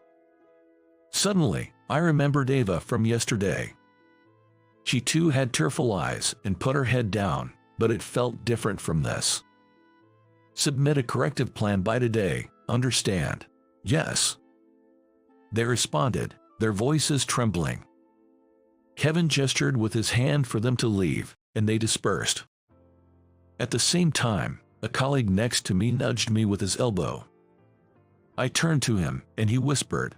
Suddenly, I remembered Ava from yesterday. She too had tearful eyes and put her head down, but it felt different from this. "Submit a corrective plan by today, understand?" "Yes." They responded, their voices trembling. Kevin gestured with his hand for them to leave, and they dispersed. At the same time, a colleague next to me nudged me with his elbow. I turned to him, and he whispered,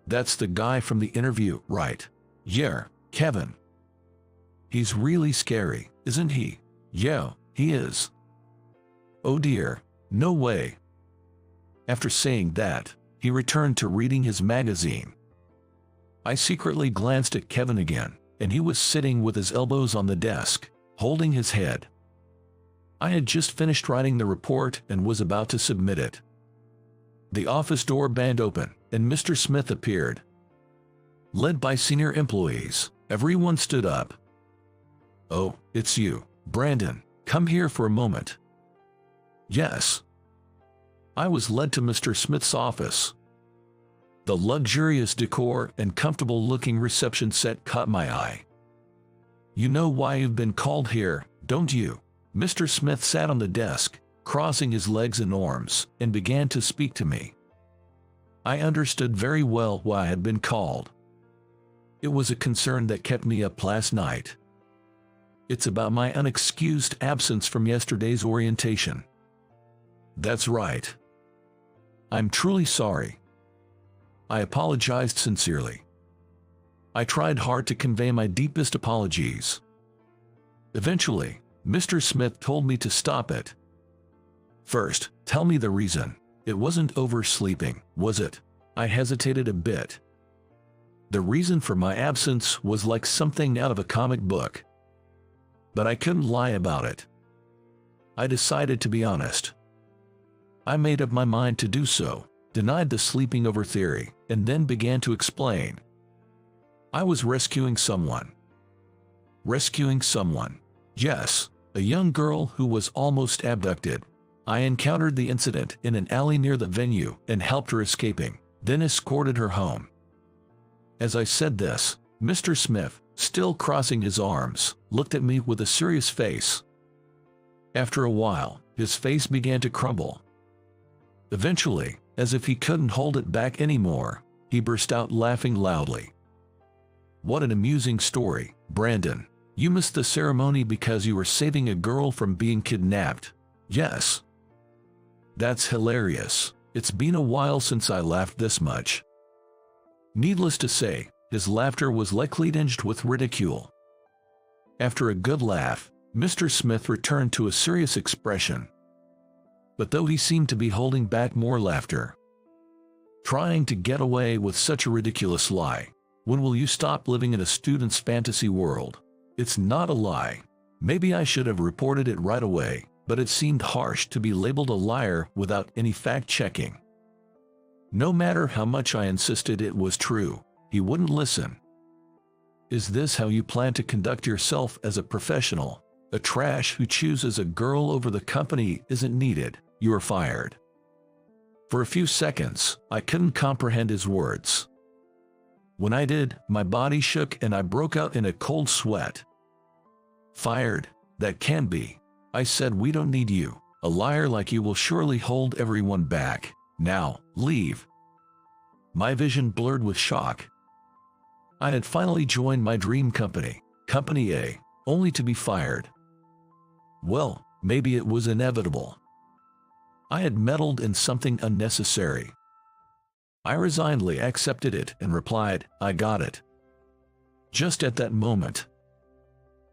"That's the guy from the interview, right?" "Yeah, Kevin." "He's really scary, isn't he?" "Yeah, he is." "Oh dear, no way." After saying that, he returned to reading his magazine. I secretly glanced at Kevin again, and he was sitting with his elbows on the desk, holding his head. I had just finished writing the report and was about to submit it. The office door banged open, and Mr. Smith appeared. Led by senior employees, everyone stood up. "Oh, it's you, Brandon. Come here for a moment." "Yes." I was led to Mr. Smith's office. The luxurious decor and comfortable-looking reception set caught my eye. "You know why you've been called here, don't you?" Mr. Smith sat on the desk, crossing his legs and arms, and began to speak to me. I understood very well why I had been called. It was a concern that kept me up last night. It's about my unexcused absence from yesterday's orientation. "That's right. I'm truly sorry." I apologized sincerely. I tried hard to convey my deepest apologies. Eventually, Mr. Smith told me to stop it. "First, tell me the reason. It wasn't oversleeping, was it?" I hesitated a bit. The reason for my absence was like something out of a comic book. But I couldn't lie about it. I decided to be honest. I made up my mind to do so, denied the sleeping over theory, and then began to explain. I was rescuing someone. Rescuing someone. Yes, a young girl who was almost abducted. I encountered the incident in an alley near the venue and helped her escaping, then escorted her home. As I said this, Mr. Smith, still crossing his arms, looked at me with a serious face. After a while, his face began to crumble. Eventually, as if he couldn't hold it back anymore, he burst out laughing loudly. "What an amusing story, Brandon. You missed the ceremony because you were saving a girl from being kidnapped." "Yes." "That's hilarious. It's been a while since I laughed this much." Needless to say, his laughter was likely tinged with ridicule. After a good laugh, Mr. Smith returned to a serious expression. But though he seemed to be holding back more laughter. "Trying to get away with such a ridiculous lie. When will you stop living in a student's fantasy world? It's not a lie. Maybe I should have reported it right away, but it seemed harsh to be labeled a liar without any fact-checking. No matter how much I insisted it was true, he wouldn't listen. Is this how you plan to conduct yourself as a professional? A trash who chooses a girl over the company isn't needed. You are fired." For a few seconds, I couldn't comprehend his words. When I did, my body shook and I broke out in a cold sweat. "Fired? That can't be." I said. "We don't need you. A liar like you will surely hold everyone back. Now, leave." My vision blurred with shock. I had finally joined my dream company, Company A, only to be fired. Well, maybe it was inevitable. I had meddled in something unnecessary. I resignedly accepted it and replied, "I got it." Just at that moment,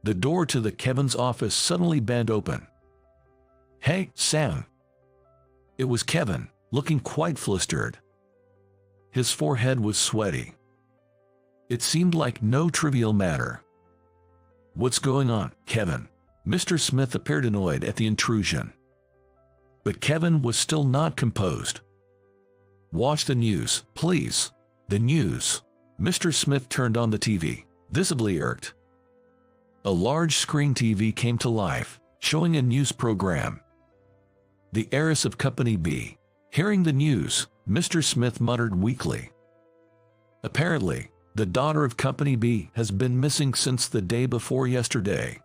the door to the Kevin's office suddenly banged open. "Hey, Sam." It was Kevin, looking quite flustered. His forehead was sweaty. It seemed like no trivial matter. "What's going on, Kevin?" Mr. Smith appeared annoyed at the intrusion. But Kevin was still not composed. "Watch the news, please." "The news?" Mr. Smith turned on the TV, visibly irked. A large screen TV came to life, showing a news program. The heiress of Company B. Hearing the news, Mr. Smith muttered weakly. "Apparently, the daughter of Company B has been missing since the day before yesterday."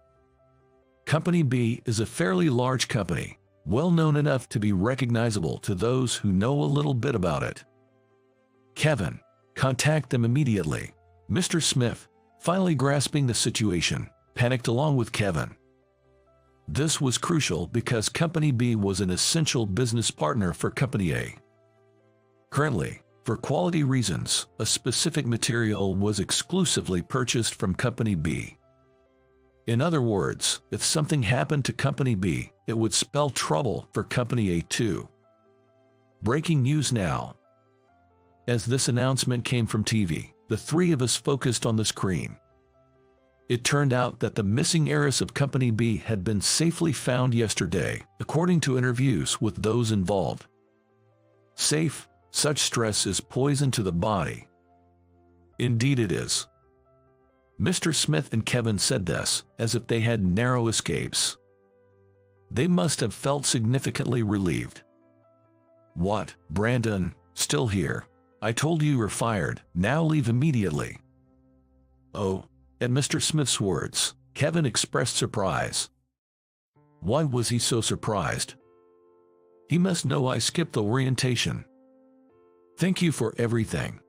Company B is a fairly large company, well known enough to be recognizable to those who know a little bit about it. "Kevin, contact them immediately." Mr. Smith, finally grasping the situation, panicked along with Kevin. This was crucial because Company B was an essential business partner for Company A. Currently, for quality reasons, a specific material was exclusively purchased from Company B. In other words, if something happened to Company B, it would spell trouble for Company A too. Breaking news now. As this announcement came from TV, the three of us focused on the screen. It turned out that the missing heiress of Company B had been safely found yesterday, according to interviews with those involved. Safe? Such stress is poison to the body. Indeed it is. Mr. Smith and Kevin said this, as if they had narrow escapes. They must have felt significantly relieved. "What, Brandon, still here? I told you were fired, now leave immediately." "Oh." At Mr. Smith's words, Kevin expressed surprise. Why was he so surprised? He must know I skipped the orientation. "Thank you for everything."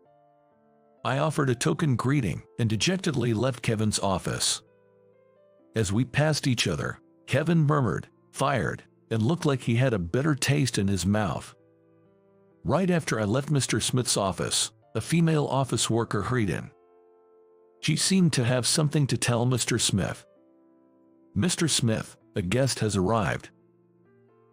I offered a token greeting and dejectedly left Kevin's office. As we passed each other, Kevin murmured, "Fired," and looked like he had a bitter taste in his mouth. Right after I left Mr. Smith's office, a female office worker hurried in. She seemed to have something to tell Mr. Smith. "Mr. Smith, a guest has arrived."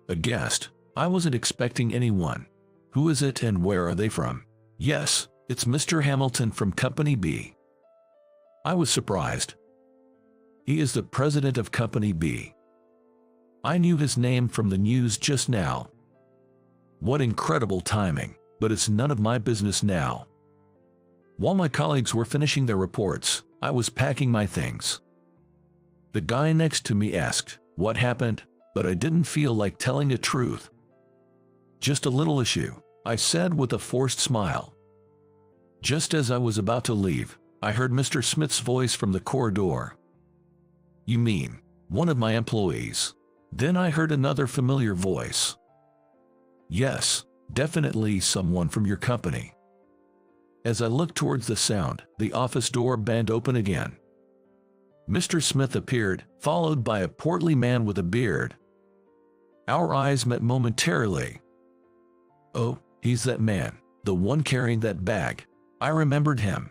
"A guest? I wasn't expecting anyone. Who is it and where are they from?" "Yes, it's Mr. Hamilton from Company B." I was surprised. He is the president of Company B. I knew his name from the news just now. What incredible timing, but it's none of my business now. While my colleagues were finishing their reports, I was packing my things. The guy next to me asked, "What happened?" but I didn't feel like telling the truth. "Just a little issue," I said with a forced smile. Just as I was about to leave, I heard Mr. Smith's voice from the corridor. "You mean, one of my employees?" Then I heard another familiar voice. "Yes, definitely someone from your company." As I looked towards the sound, the office door banged open again. Mr. Smith appeared, followed by a portly man with a beard. Our eyes met momentarily. "Oh, he's that man, the one carrying that bag." I remembered him.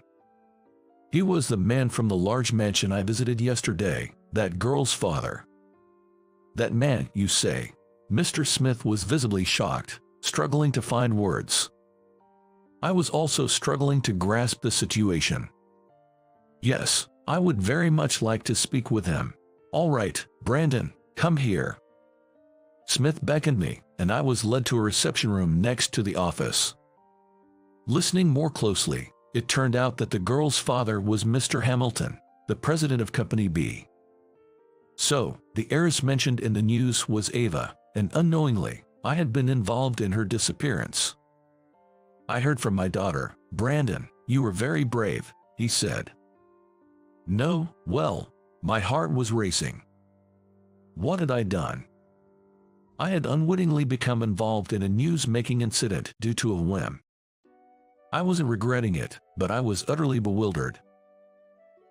He was the man from the large mansion I visited yesterday, that girl's father. "That man, you say?" Mr. Smith was visibly shocked, struggling to find words. I was also struggling to grasp the situation. "Yes, I would very much like to speak with him." "All right, Brandon, come here." Smith beckoned me, and I was led to a reception room next to the office. Listening more closely, it turned out that the girl's father was Mr. Hamilton, the president of Company B. So, the heiress mentioned in the news was Ava, and unknowingly, I had been involved in her disappearance. I heard from my daughter, Brandon. You were very brave, he said. No, well, my heart was racing. What had I done? I had unwittingly become involved in a news-making incident due to a whim. I wasn't regretting it, but I was utterly bewildered.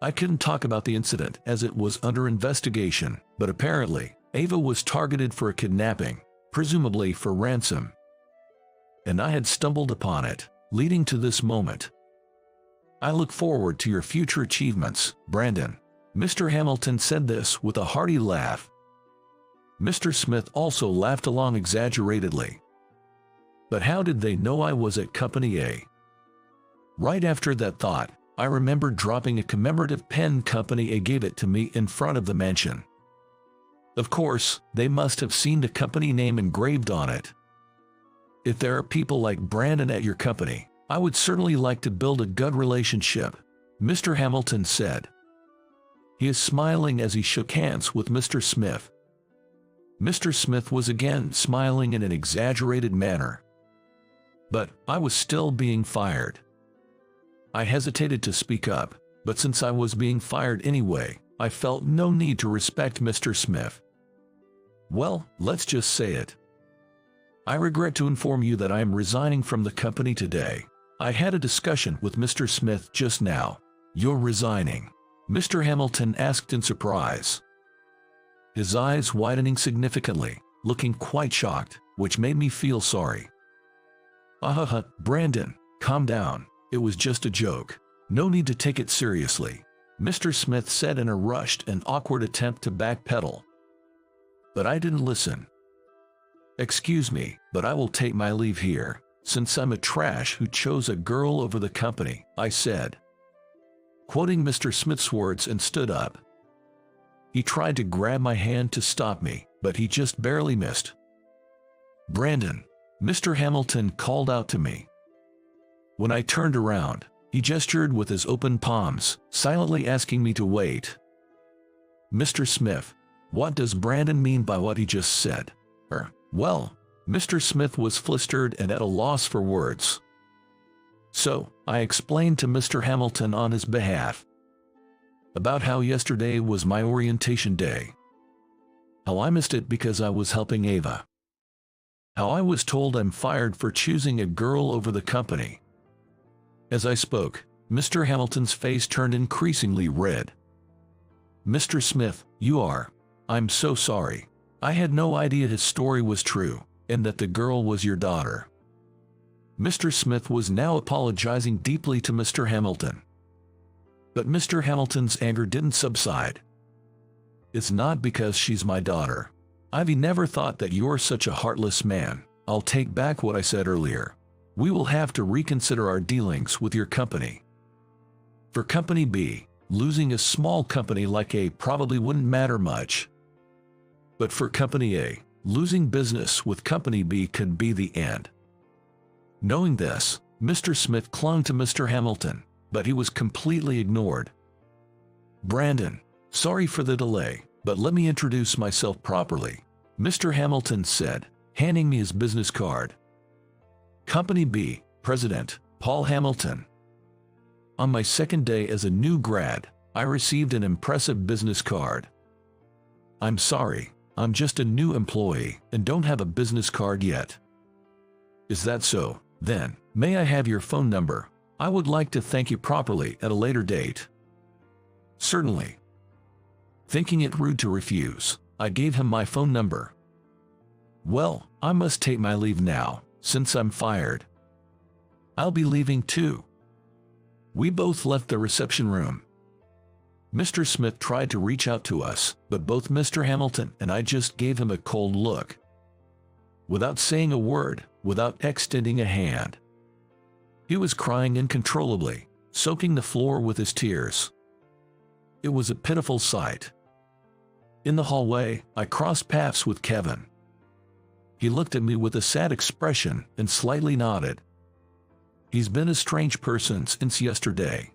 I couldn't talk about the incident as it was under investigation, but apparently, Ava was targeted for a kidnapping, presumably for ransom. And I had stumbled upon it, leading to this moment. I look forward to your future achievements, Brandon. Mr. Hamilton said this with a hearty laugh. Mr. Smith also laughed along exaggeratedly. But how did they know I was at Company A? Right after that thought, I remembered dropping a commemorative pen. Company A gave it to me in front of the mansion. Of course, they must have seen the company name engraved on it. If there are people like Brandon at your company, I would certainly like to build a good relationship, Mr. Hamilton said. He is smiling as he shook hands with Mr. Smith. Mr. Smith was again smiling in an exaggerated manner. But I was still being fired. I hesitated to speak up, but since I was being fired anyway, I felt no need to respect Mr. Smith. Well, let's just say it. I regret to inform you that I am resigning from the company today. I had a discussion with Mr. Smith just now. You're resigning? Mr. Hamilton asked in surprise. His eyes widening significantly, looking quite shocked, which made me feel sorry. Brandon, calm down. It was just a joke. No need to take it seriously, Mr. Smith said in a rushed and awkward attempt to backpedal. But I didn't listen. Excuse me, but I will take my leave here, since I'm a trash who chose a girl over the company, I said. Quoting Mr. Smith's words, and stood up. He tried to grab my hand to stop me, but he just barely missed. Brandon, Mr. Hamilton called out to me. When I turned around, he gestured with his open palms, silently asking me to wait. Mr. Smith, what does Brandon mean by what he just said? Well, Mr. Smith was flustered and at a loss for words. So, I explained to Mr. Hamilton on his behalf about how yesterday was my orientation day. How I missed it because I was helping Ava. How I was told I'm fired for choosing a girl over the company. As I spoke, Mr. Hamilton's face turned increasingly red. Mr. Smith, I'm so sorry. I had no idea his story was true, and that the girl was your daughter. Mr. Smith was now apologizing deeply to Mr. Hamilton. But Mr. Hamilton's anger didn't subside. It's not because she's my daughter. I've never thought that you're such a heartless man. I'll take back what I said earlier. We will have to reconsider our dealings with your company. For Company B, losing a small company like A probably wouldn't matter much. But for Company A, losing business with Company B could be the end. Knowing this, Mr. Smith clung to Mr. Hamilton, but he was completely ignored. Brandon, sorry for the delay, but let me introduce myself properly, Mr. Hamilton said, handing me his business card. Company B, President, Paul Hamilton. On my second day as a new grad, I received an impressive business card. I'm sorry, I'm just a new employee and don't have a business card yet. Is that so? Then, may I have your phone number? I would like to thank you properly at a later date. Certainly. Thinking it rude to refuse, I gave him my phone number. Well, I must take my leave now, since I'm fired. I'll be leaving too. We both left the reception room. Mr. Smith tried to reach out to us, but both Mr. Hamilton and I just gave him a cold look. Without saying a word, without extending a hand. He was crying uncontrollably, soaking the floor with his tears. It was a pitiful sight. In the hallway, I crossed paths with Kevin. He looked at me with a sad expression and slightly nodded. He's been a strange person since yesterday.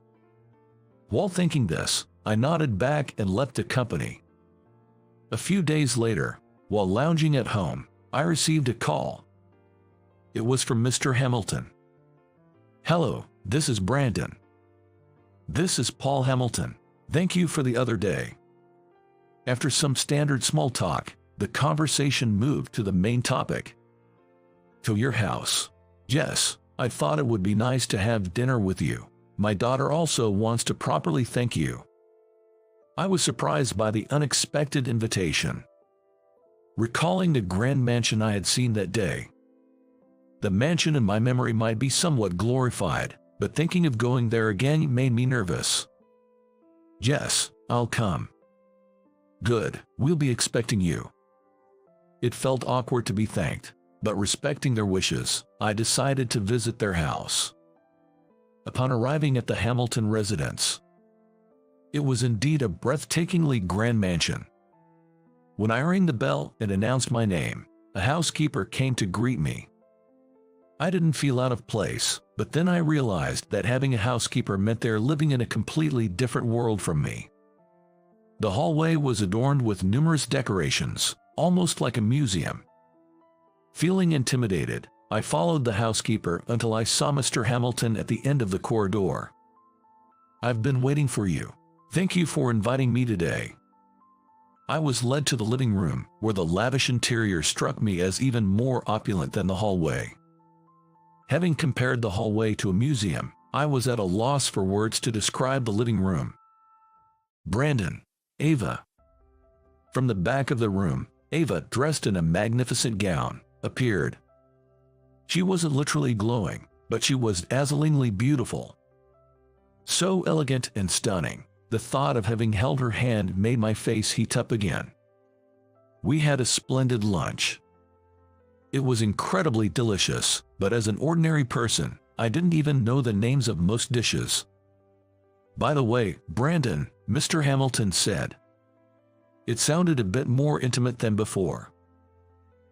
While thinking this, I nodded back and left the company. A few days later, while lounging at home, I received a call. It was from Mr. Hamilton. "Hello, this is Brandon. This is Paul Hamilton. Thank you for the other day." After some standard small talk, the conversation moved to the main topic. "To your house. Yes, I thought it would be nice to have dinner with you. My daughter also wants to properly thank you." I was surprised by the unexpected invitation. Recalling the grand mansion I had seen that day. The mansion in my memory might be somewhat glorified, but thinking of going there again made me nervous. "Yes, I'll come." "Good, we'll be expecting you." It felt awkward to be thanked, but respecting their wishes, I decided to visit their house. Upon arriving at the Hamilton residence, it was indeed a breathtakingly grand mansion. When I rang the bell and announced my name, a housekeeper came to greet me. I didn't feel out of place, but then I realized that having a housekeeper meant they're living in a completely different world from me. The hallway was adorned with numerous decorations, almost like a museum. Feeling intimidated, I followed the housekeeper until I saw Mr. Hamilton at the end of the corridor. "I've been waiting for you. Thank you for inviting me today." I was led to the living room, where the lavish interior struck me as even more opulent than the hallway. Having compared the hallway to a museum, I was at a loss for words to describe the living room. "Brandon, Ava." From the back of the room, Ava, dressed in a magnificent gown, appeared. She wasn't literally glowing, but she was dazzlingly beautiful. So elegant and stunning, the thought of having held her hand made my face heat up again. We had a splendid lunch. It was incredibly delicious, but as an ordinary person, I didn't even know the names of most dishes. "By the way, Brandon," Mr. Hamilton said. It sounded a bit more intimate than before.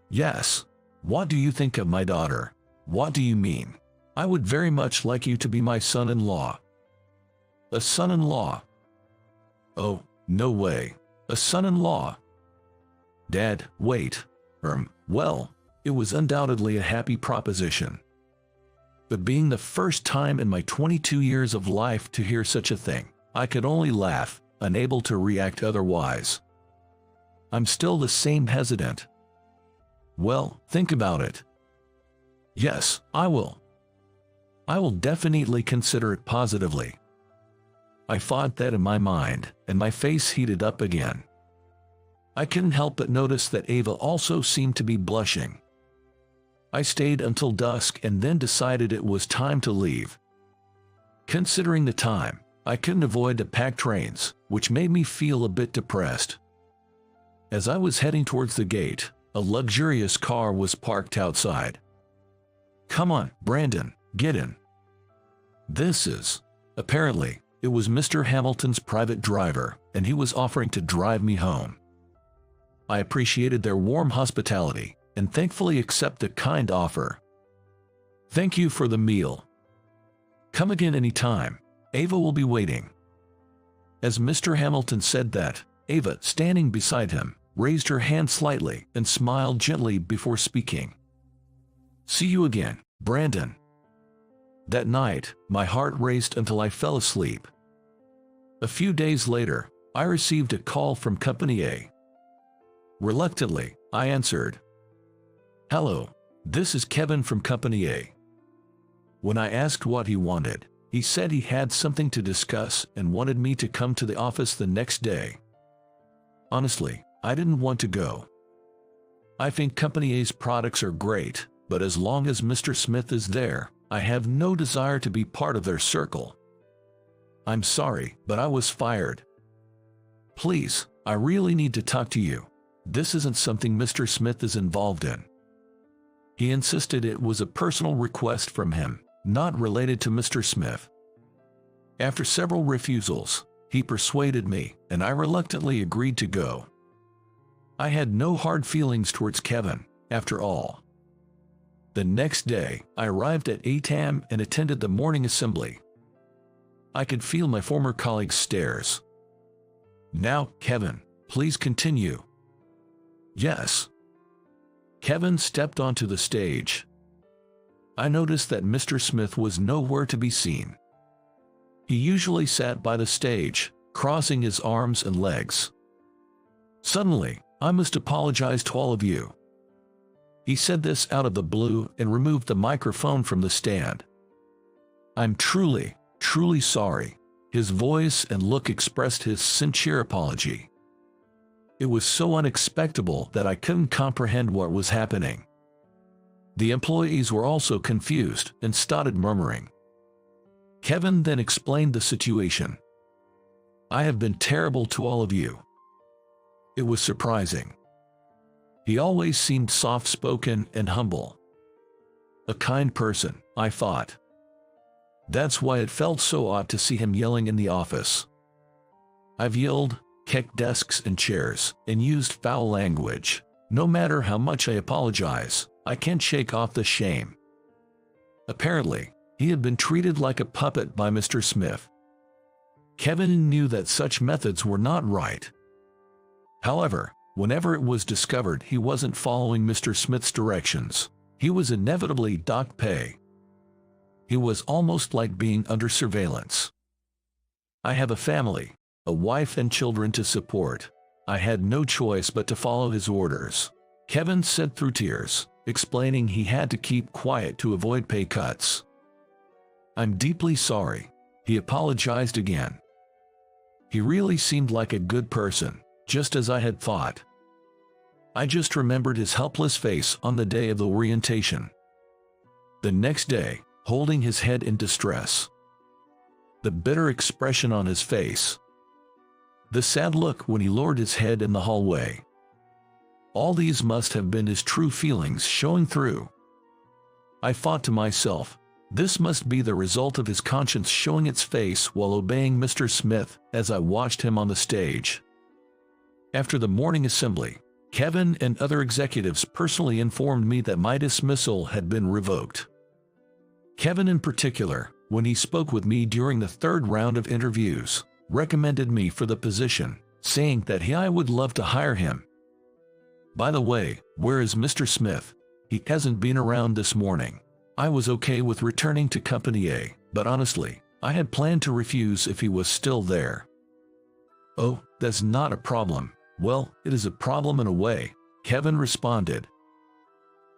"Yes. What do you think of my daughter?" "What do you mean?" "I would very much like you to be my son-in-law." "A son-in-law?" "Oh, no way. A son-in-law?" "Dad, wait. Well, it was undoubtedly a happy proposition. But being the first time in my 22 years of life to hear such a thing, I could only laugh, unable to react otherwise. I'm still the same hesitant. "Well, think about it." "Yes, I will. I will definitely consider it positively." I thought that in my mind, and my face heated up again. I couldn't help but notice that Ava also seemed to be blushing. I stayed until dusk and then decided it was time to leave. Considering the time, I couldn't avoid the packed trains, which made me feel a bit depressed. As I was heading towards the gate, a luxurious car was parked outside. "Come on, Brandon, get in." Apparently, it was Mr. Hamilton's private driver, and he was offering to drive me home. I appreciated their warm hospitality, and thankfully accepted the kind offer. "Thank you for the meal. Come again any time. Ava will be waiting." As Mr. Hamilton said that, Ava, standing beside him, raised her hand slightly and smiled gently before speaking. "See you again, Brandon." That night, my heart raced until I fell asleep. A few days later, I received a call from Company A. Reluctantly, I answered. "Hello, this is Kevin from Company A." When I asked what he wanted, he said he had something to discuss and wanted me to come to the office the next day. Honestly, I didn't want to go. I think Company A's products are great, but as long as Mr. Smith is there, I have no desire to be part of their circle. "I'm sorry, but I was fired." "Please, I really need to talk to you. This isn't something Mr. Smith is involved in." He insisted it was a personal request from him, not related to Mr. Smith. After several refusals, he persuaded me, and I reluctantly agreed to go. I had no hard feelings towards Kevin, after all. The next day, I arrived at 8 a.m. and attended the morning assembly. I could feel my former colleague's stares. "Now, Kevin, please continue." Yes. Kevin stepped onto the stage. I noticed that Mr. Smith was nowhere to be seen. He usually sat by the stage, crossing his arms and legs. Suddenly, I must apologize to all of you. He said this out of the blue and removed the microphone from the stand. I'm truly, truly sorry. His voice and look expressed his sincere apology. It was so unexpected that I couldn't comprehend what was happening. The employees were also confused and started murmuring. Kevin then explained the situation. I have been terrible to all of you. It was surprising. He always seemed soft-spoken and humble. A kind person, I thought. That's why it felt so odd to see him yelling in the office. I've yelled, kicked desks and chairs, and used foul language. No matter how much I apologize, I can't shake off the shame. Apparently, he had been treated like a puppet by Mr. Smith. Kevin knew that such methods were not right. However, whenever it was discovered he wasn't following Mr. Smith's directions, he was inevitably docked pay. He was almost like being under surveillance. I have a family, a wife and children to support. I had no choice but to follow his orders. Kevin said through tears, explaining he had to keep quiet to avoid pay cuts. I'm deeply sorry. He apologized again. He really seemed like a good person, just as I had thought. I just remembered his helpless face on the day of the orientation. The next day, holding his head in distress. The bitter expression on his face. The sad look when he lowered his head in the hallway. All these must have been his true feelings showing through. I thought to myself, this must be the result of his conscience showing its face while obeying Mr. Smith as I watched him on the stage. After the morning assembly, Kevin and other executives personally informed me that my dismissal had been revoked. Kevin in particular, when he spoke with me during the third round of interviews, recommended me for the position, saying that I would love to hire him. By the way, where is Mr. Smith? He hasn't been around this morning. I was okay with returning to Company A, but honestly, I had planned to refuse if he was still there. Oh, that's not a problem. Well, it is a problem in a way, Kevin responded.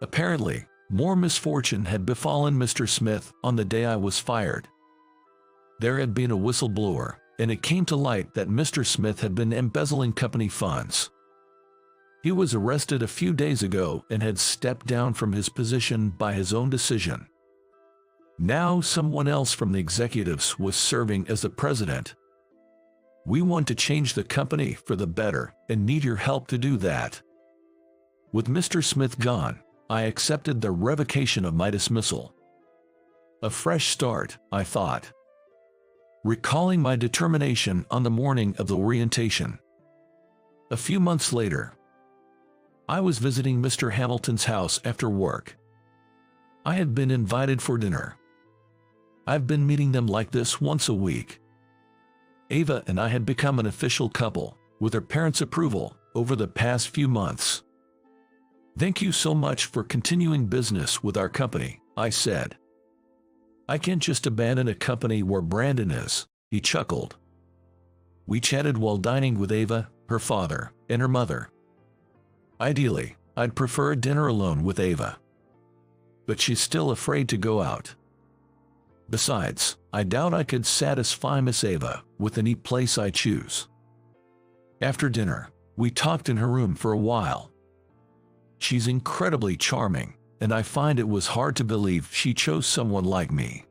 Apparently, more misfortune had befallen Mr. Smith on the day I was fired. There had been a whistleblower, and it came to light that Mr. Smith had been embezzling company funds. He was arrested a few days ago and had stepped down from his position by his own decision. Now someone else from the executives was serving as the president. We want to change the company for the better and need your help to do that. With Mr. Smith gone, I accepted the revocation of my dismissal. A fresh start, I thought. Recalling my determination on the morning of the orientation. A few months later, I was visiting Mr. Hamilton's house after work. I had been invited for dinner. I've been meeting them like this once a week. Ava and I had become an official couple, with her parents' approval, over the past few months. Thank you so much for continuing business with our company, I said. I can't just abandon a company where Brandon is, he chuckled. We chatted while dining with Ava, her father, and her mother. Ideally, I'd prefer a dinner alone with Ava. But she's still afraid to go out. Besides, I doubt I could satisfy Miss Ava with any place I choose. After dinner, we talked in her room for a while. She's incredibly charming, and I find it was hard to believe she chose someone like me.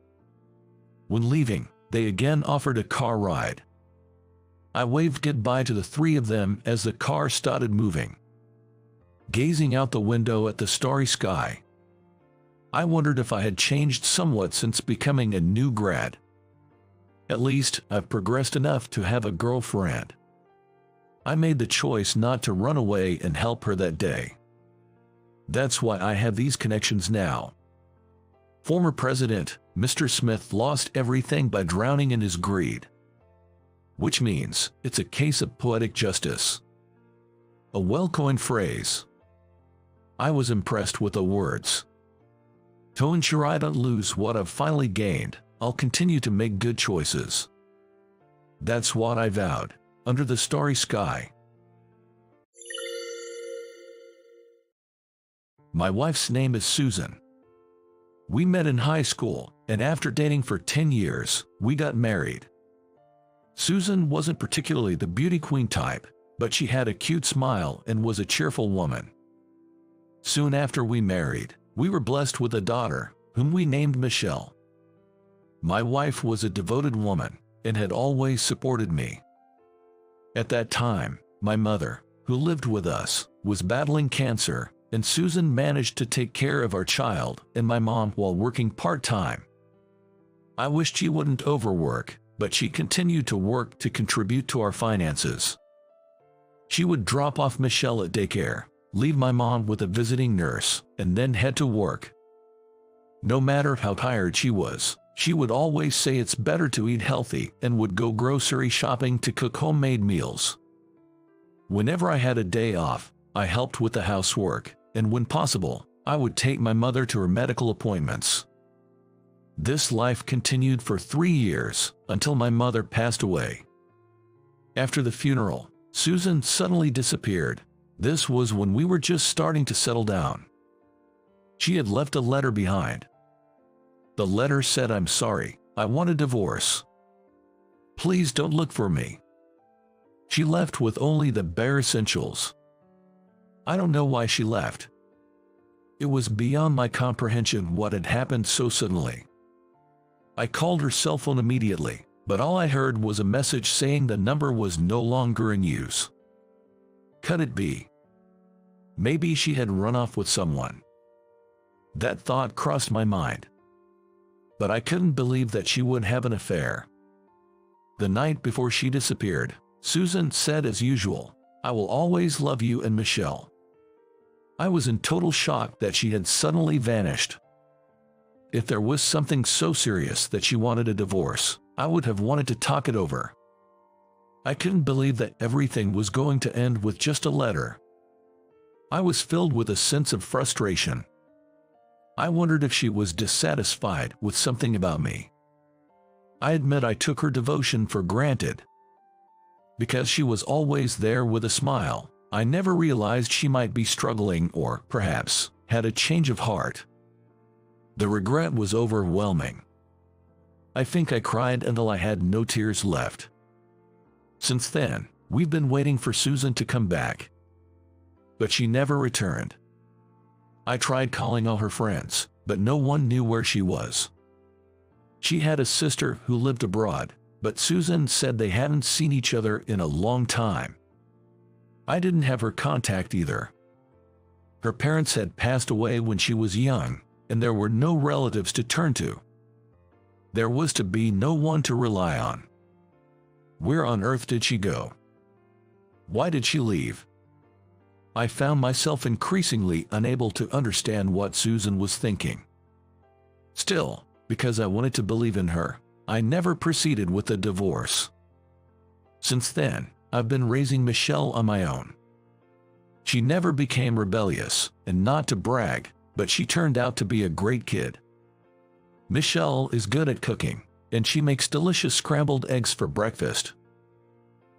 When leaving, they again offered a car ride. I waved goodbye to the three of them as the car started moving. Gazing out the window at the starry sky, I wondered if I had changed somewhat since becoming a new grad. At least, I've progressed enough to have a girlfriend. I made the choice not to run away and help her that day. That's why I have these connections now. Former President, Mr. Smith lost everything by drowning in his greed. Which means, it's a case of poetic justice. a well-coined phrase. I was impressed with the words. To ensure I don't lose what I've finally gained, I'll continue to make good choices. That's what I vowed, under the starry sky. My wife's name is Susan. We met in high school, and after dating for 10 years, we got married. Susan wasn't particularly the beauty queen type, but she had a cute smile and was a cheerful woman. Soon after we married, we were blessed with a daughter, whom we named Michelle. My wife was a devoted woman and had always supported me. At that time, my mother, who lived with us, was battling cancer, and Susan managed to take care of our child and my mom while working part-time. I wished she wouldn't overwork, but she continued to work to contribute to our finances. She would drop off Michelle at daycare, leave my mom with a visiting nurse, and then head to work. No matter how tired she was, she would always say it's better to eat healthy and would go grocery shopping to cook homemade meals. Whenever I had a day off, I helped with the housework, and when possible, I would take my mother to her medical appointments. This life continued for 3 years, until my mother passed away. After the funeral, Susan suddenly disappeared. This was when we were just starting to settle down. She had left a letter behind. The letter said, "I'm sorry, I want a divorce. Please don't look for me." She left with only the bare essentials. I don't know why she left. It was beyond my comprehension what had happened so suddenly. I called her cell phone immediately, but all I heard was a message saying the number was no longer in use. Could it be? Maybe she had run off with someone. That thought crossed my mind. But I couldn't believe that she would have an affair. The night before she disappeared, Susan said as usual, "I will always love you and Michelle." I was in total shock that she had suddenly vanished. If there was something so serious that she wanted a divorce, I would have wanted to talk it over. I couldn't believe that everything was going to end with just a letter. I was filled with a sense of frustration. I wondered if she was dissatisfied with something about me. I admit I took her devotion for granted. Because she was always there with a smile, I never realized she might be struggling or, perhaps, had a change of heart. The regret was overwhelming. I think I cried until I had no tears left. Since then, we've been waiting for Susan to come back. But she never returned. I tried calling all her friends, but no one knew where she was. She had a sister who lived abroad, but Susan said they hadn't seen each other in a long time. I didn't have her contact either. Her parents had passed away when she was young, and there were no relatives to turn to. There was to be no one to rely on. Where on earth did she go? Why did she leave? I found myself increasingly unable to understand what Susan was thinking. Still, because I wanted to believe in her, I never proceeded with the divorce. Since then, I've been raising Michelle on my own. She never became rebellious, and not to brag, but she turned out to be a great kid. Michelle is good at cooking, and she makes delicious scrambled eggs for breakfast.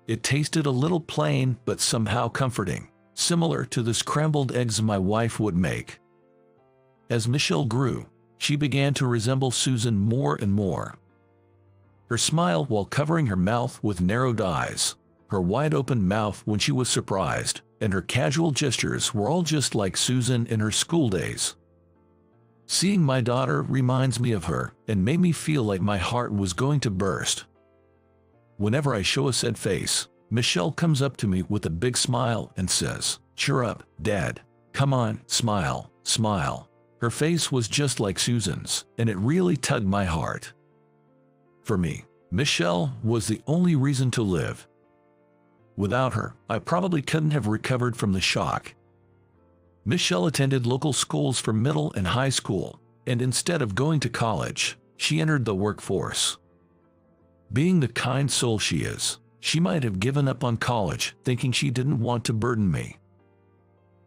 It tasted a little plain but somehow comforting, similar to the scrambled eggs my wife would make. As Michelle grew, she began to resemble Susan more and more. Her smile while covering her mouth with narrowed eyes, her wide-open mouth when she was surprised, and her casual gestures were all just like Susan in her school days. Seeing my daughter reminds me of her and made me feel like my heart was going to burst. Whenever I show a sad face, Michelle comes up to me with a big smile and says, "Cheer up, Dad. Come on, smile, smile." Her face was just like Susan's, and it really tugged my heart. For me, Michelle was the only reason to live. Without her, I probably couldn't have recovered from the shock. Michelle attended local schools for middle and high school, and instead of going to college, she entered the workforce. Being the kind soul she is, she might have given up on college, thinking she didn't want to burden me.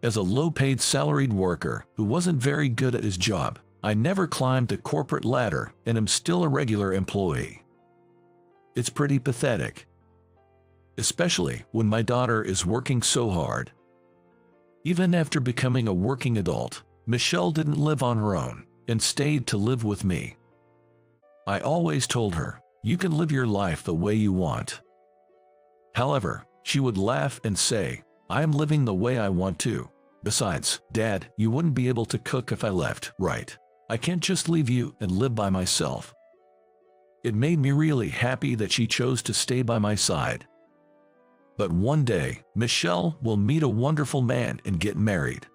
As a low-paid salaried worker who wasn't very good at his job, I never climbed the corporate ladder and am still a regular employee. It's pretty pathetic, especially when my daughter is working so hard. Even after becoming a working adult, Michelle didn't live on her own and stayed to live with me. I always told her, "You can live your life the way you want." However, she would laugh and say, "I am living the way I want to. Besides, Dad, you wouldn't be able to cook if I left, right? I can't just leave you and live by myself." It made me really happy that she chose to stay by my side. But one day, Michelle will meet a wonderful man and get married.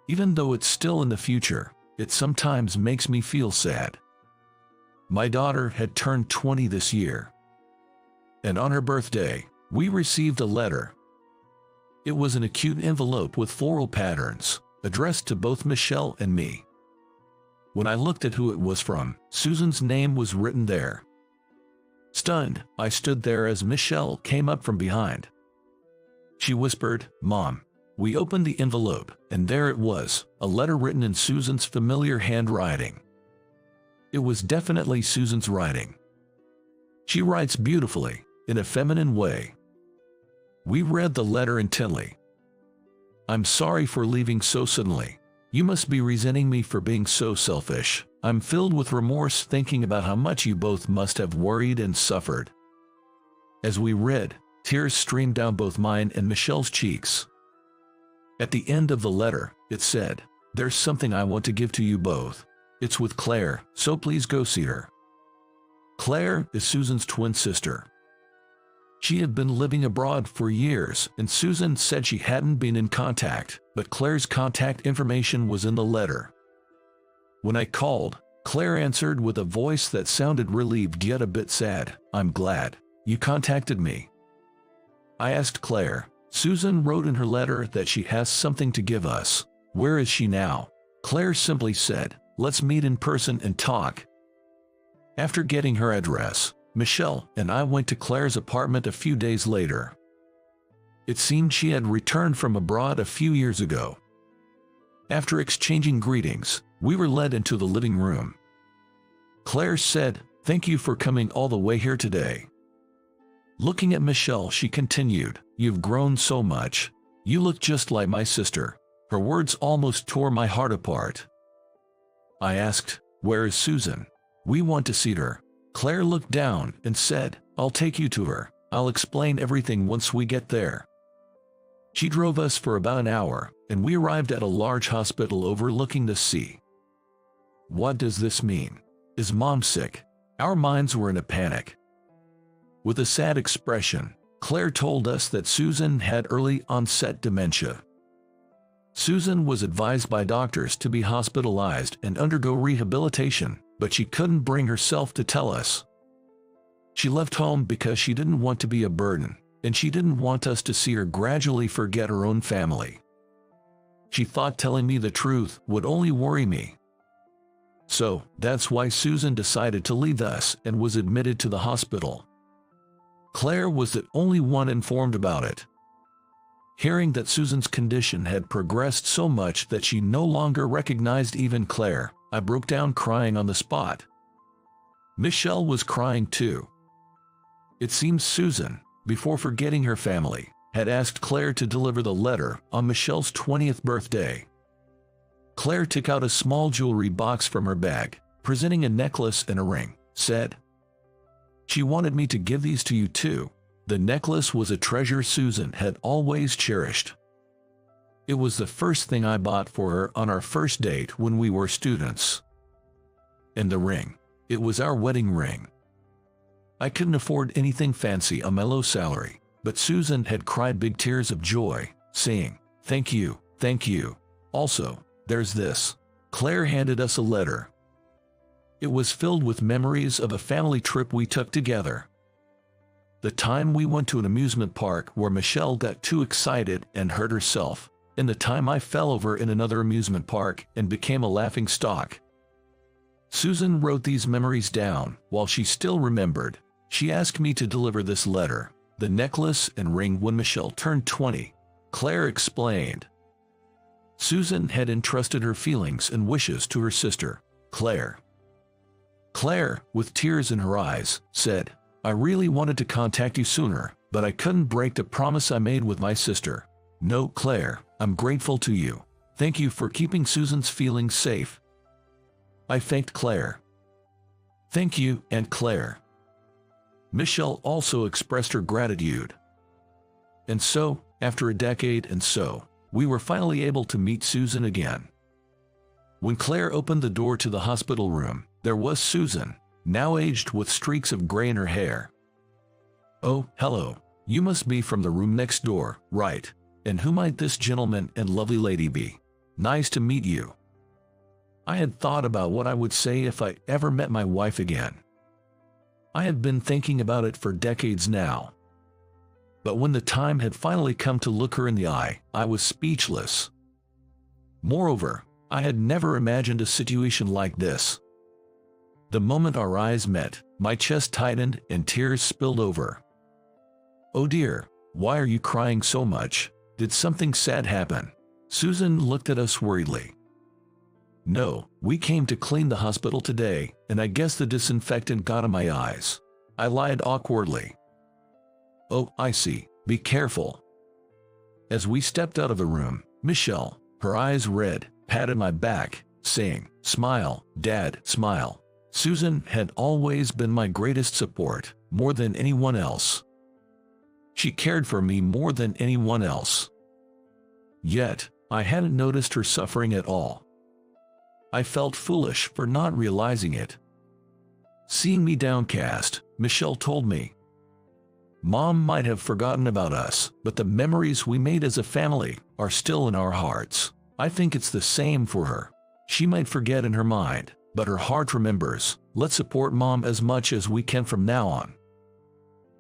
Even though it's still in the future, it sometimes makes me feel sad. My daughter had turned 20 this year, and on her birthday, we received a letter. It was an cute envelope with floral patterns, addressed to both Michelle and me. When I looked at who it was from, Susan's name was written there. Stunned, I stood there as Michelle came up from behind. She whispered, "Mom." We opened the envelope, and there it was, a letter written in Susan's familiar handwriting. It was definitely Susan's writing. She writes beautifully, in a feminine way. We read the letter intently. "I'm sorry for leaving so suddenly. You must be resenting me for being so selfish. I'm filled with remorse thinking about how much you both must have worried and suffered." As we read, tears streamed down both mine and Michelle's cheeks. At the end of the letter, it said, "There's something I want to give to you both. It's with Claire, so please go see her." Claire is Susan's twin sister. She had been living abroad for years, and Susan said she hadn't been in contact, but Claire's contact information was in the letter. When I called, Claire answered with a voice that sounded relieved yet a bit sad. "I'm glad you contacted me." I asked Claire. Susan wrote in her letter that she has something to give us. "Where is she now?" Claire simply said, "Let's meet in person and talk." After getting her address, Michelle and I went to Claire's apartment a few days later. It seemed she had returned from abroad a few years ago. After exchanging greetings, we were led into the living room. Claire said, "Thank you for coming all the way here today." Looking at Michelle, she continued, "You've grown so much. You look just like my sister." Her words almost tore my heart apart. I asked, "Where is Susan? We want to see her." Claire looked down and said, "I'll take you to her. I'll explain everything once we get there." She drove us for about an hour, and we arrived at a large hospital overlooking the sea. What does this mean? Is Mom sick? Our minds were in a panic. With a sad expression, Claire told us that Susan had early-onset dementia. Susan was advised by doctors to be hospitalized and undergo rehabilitation, but she couldn't bring herself to tell us. She left home because she didn't want to be a burden, and she didn't want us to see her gradually forget her own family. She thought telling me the truth would only worry me. So, that's why Susan decided to leave us and was admitted to the hospital. Claire was the only one informed about it. Hearing that Susan's condition had progressed so much that she no longer recognized even Claire, I broke down crying on the spot. Michelle was crying too. It seems Susan, before forgetting her family, had asked Claire to deliver the letter on Michelle's 20th birthday. Claire took out a small jewelry box from her bag, presenting a necklace and a ring, said, "She wanted me to give these to you too." The necklace was a treasure Susan had always cherished. It was the first thing I bought for her on our first date when we were students. And the ring. It was our wedding ring. I couldn't afford anything fancy on my low salary, but Susan had cried big tears of joy, saying, "Thank you, thank you." Also, there's this. Claire handed us a letter. It was filled with memories of a family trip we took together. The time we went to an amusement park where Michelle got too excited and hurt herself, and the time I fell over in another amusement park and became a laughing stock. Susan wrote these memories down while she still remembered. She asked me to deliver this letter, the necklace and ring, when Michelle turned 20. Claire explained, Susan had entrusted her feelings and wishes to her sister, Claire. Claire, with tears in her eyes, said, "I really wanted to contact you sooner, but I couldn't break the promise I made with my sister. No, Claire, I'm grateful to you. Thank you for keeping Susan's feelings safe." I thanked Claire. "Thank you, Aunt Claire." Michelle also expressed her gratitude. And so, after a decade we were finally able to meet Susan again. When Claire opened the door to the hospital room, there was Susan, now aged with streaks of gray in her hair. "Oh, hello. You must be from the room next door, right? And who might this gentleman and lovely lady be? Nice to meet you." I had thought about what I would say if I ever met my wife again. I had been thinking about it for decades now. But when the time had finally come to look her in the eye, I was speechless. Moreover, I had never imagined a situation like this. The moment our eyes met, my chest tightened and tears spilled over. "Oh dear, why are you crying so much? Did something sad happen?" Susan looked at us worriedly. "No, we came to clean the hospital today, and I guess the disinfectant got in my eyes," I lied awkwardly. "Oh, I see. Be careful." As we stepped out of the room, Michelle, her eyes red, patted my back, saying, "Smile, Dad, smile." Susan had always been my greatest support, more than anyone else. She cared for me more than anyone else. Yet, I hadn't noticed her suffering at all. I felt foolish for not realizing it. Seeing me downcast, Michelle told me, "Mom might have forgotten about us, but the memories we made as a family are still in our hearts. I think it's the same for her. She might forget in her mind, but her heart remembers. Let's support Mom as much as we can from now on."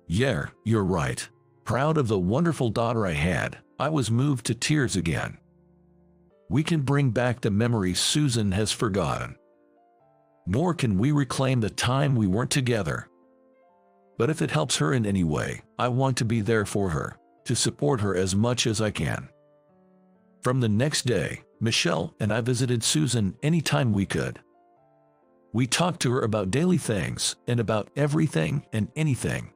Yeah, you're right. Proud of the wonderful daughter I had, I was moved to tears again. We can bring back the memories Susan has forgotten. Nor can we reclaim the time we weren't together. But if it helps her in any way, I want to be there for her, to support her as much as I can. From the next day, Michelle and I visited Susan anytime we could. We talked to her about daily things and about everything and anything.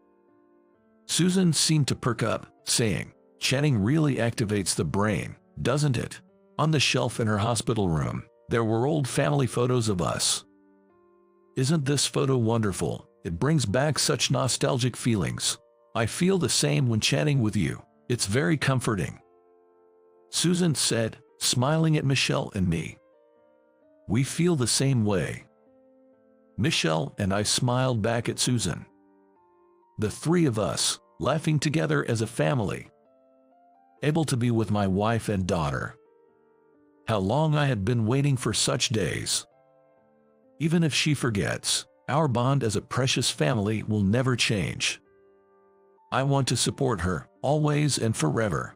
Susan seemed to perk up, saying, "Chatting really activates the brain, doesn't it?" On the shelf in her hospital room, there were old family photos of us. "Isn't this photo wonderful? It brings back such nostalgic feelings. I feel the same when chatting with you. It's very comforting," Susan said, smiling at Michelle and me. "We feel the same way." Michelle and I smiled back at Susan. The three of us, laughing together as a family. Able to be with my wife and daughter. How long I had been waiting for such days. Even if she forgets, our bond as a precious family will never change. I want to support her, always and forever.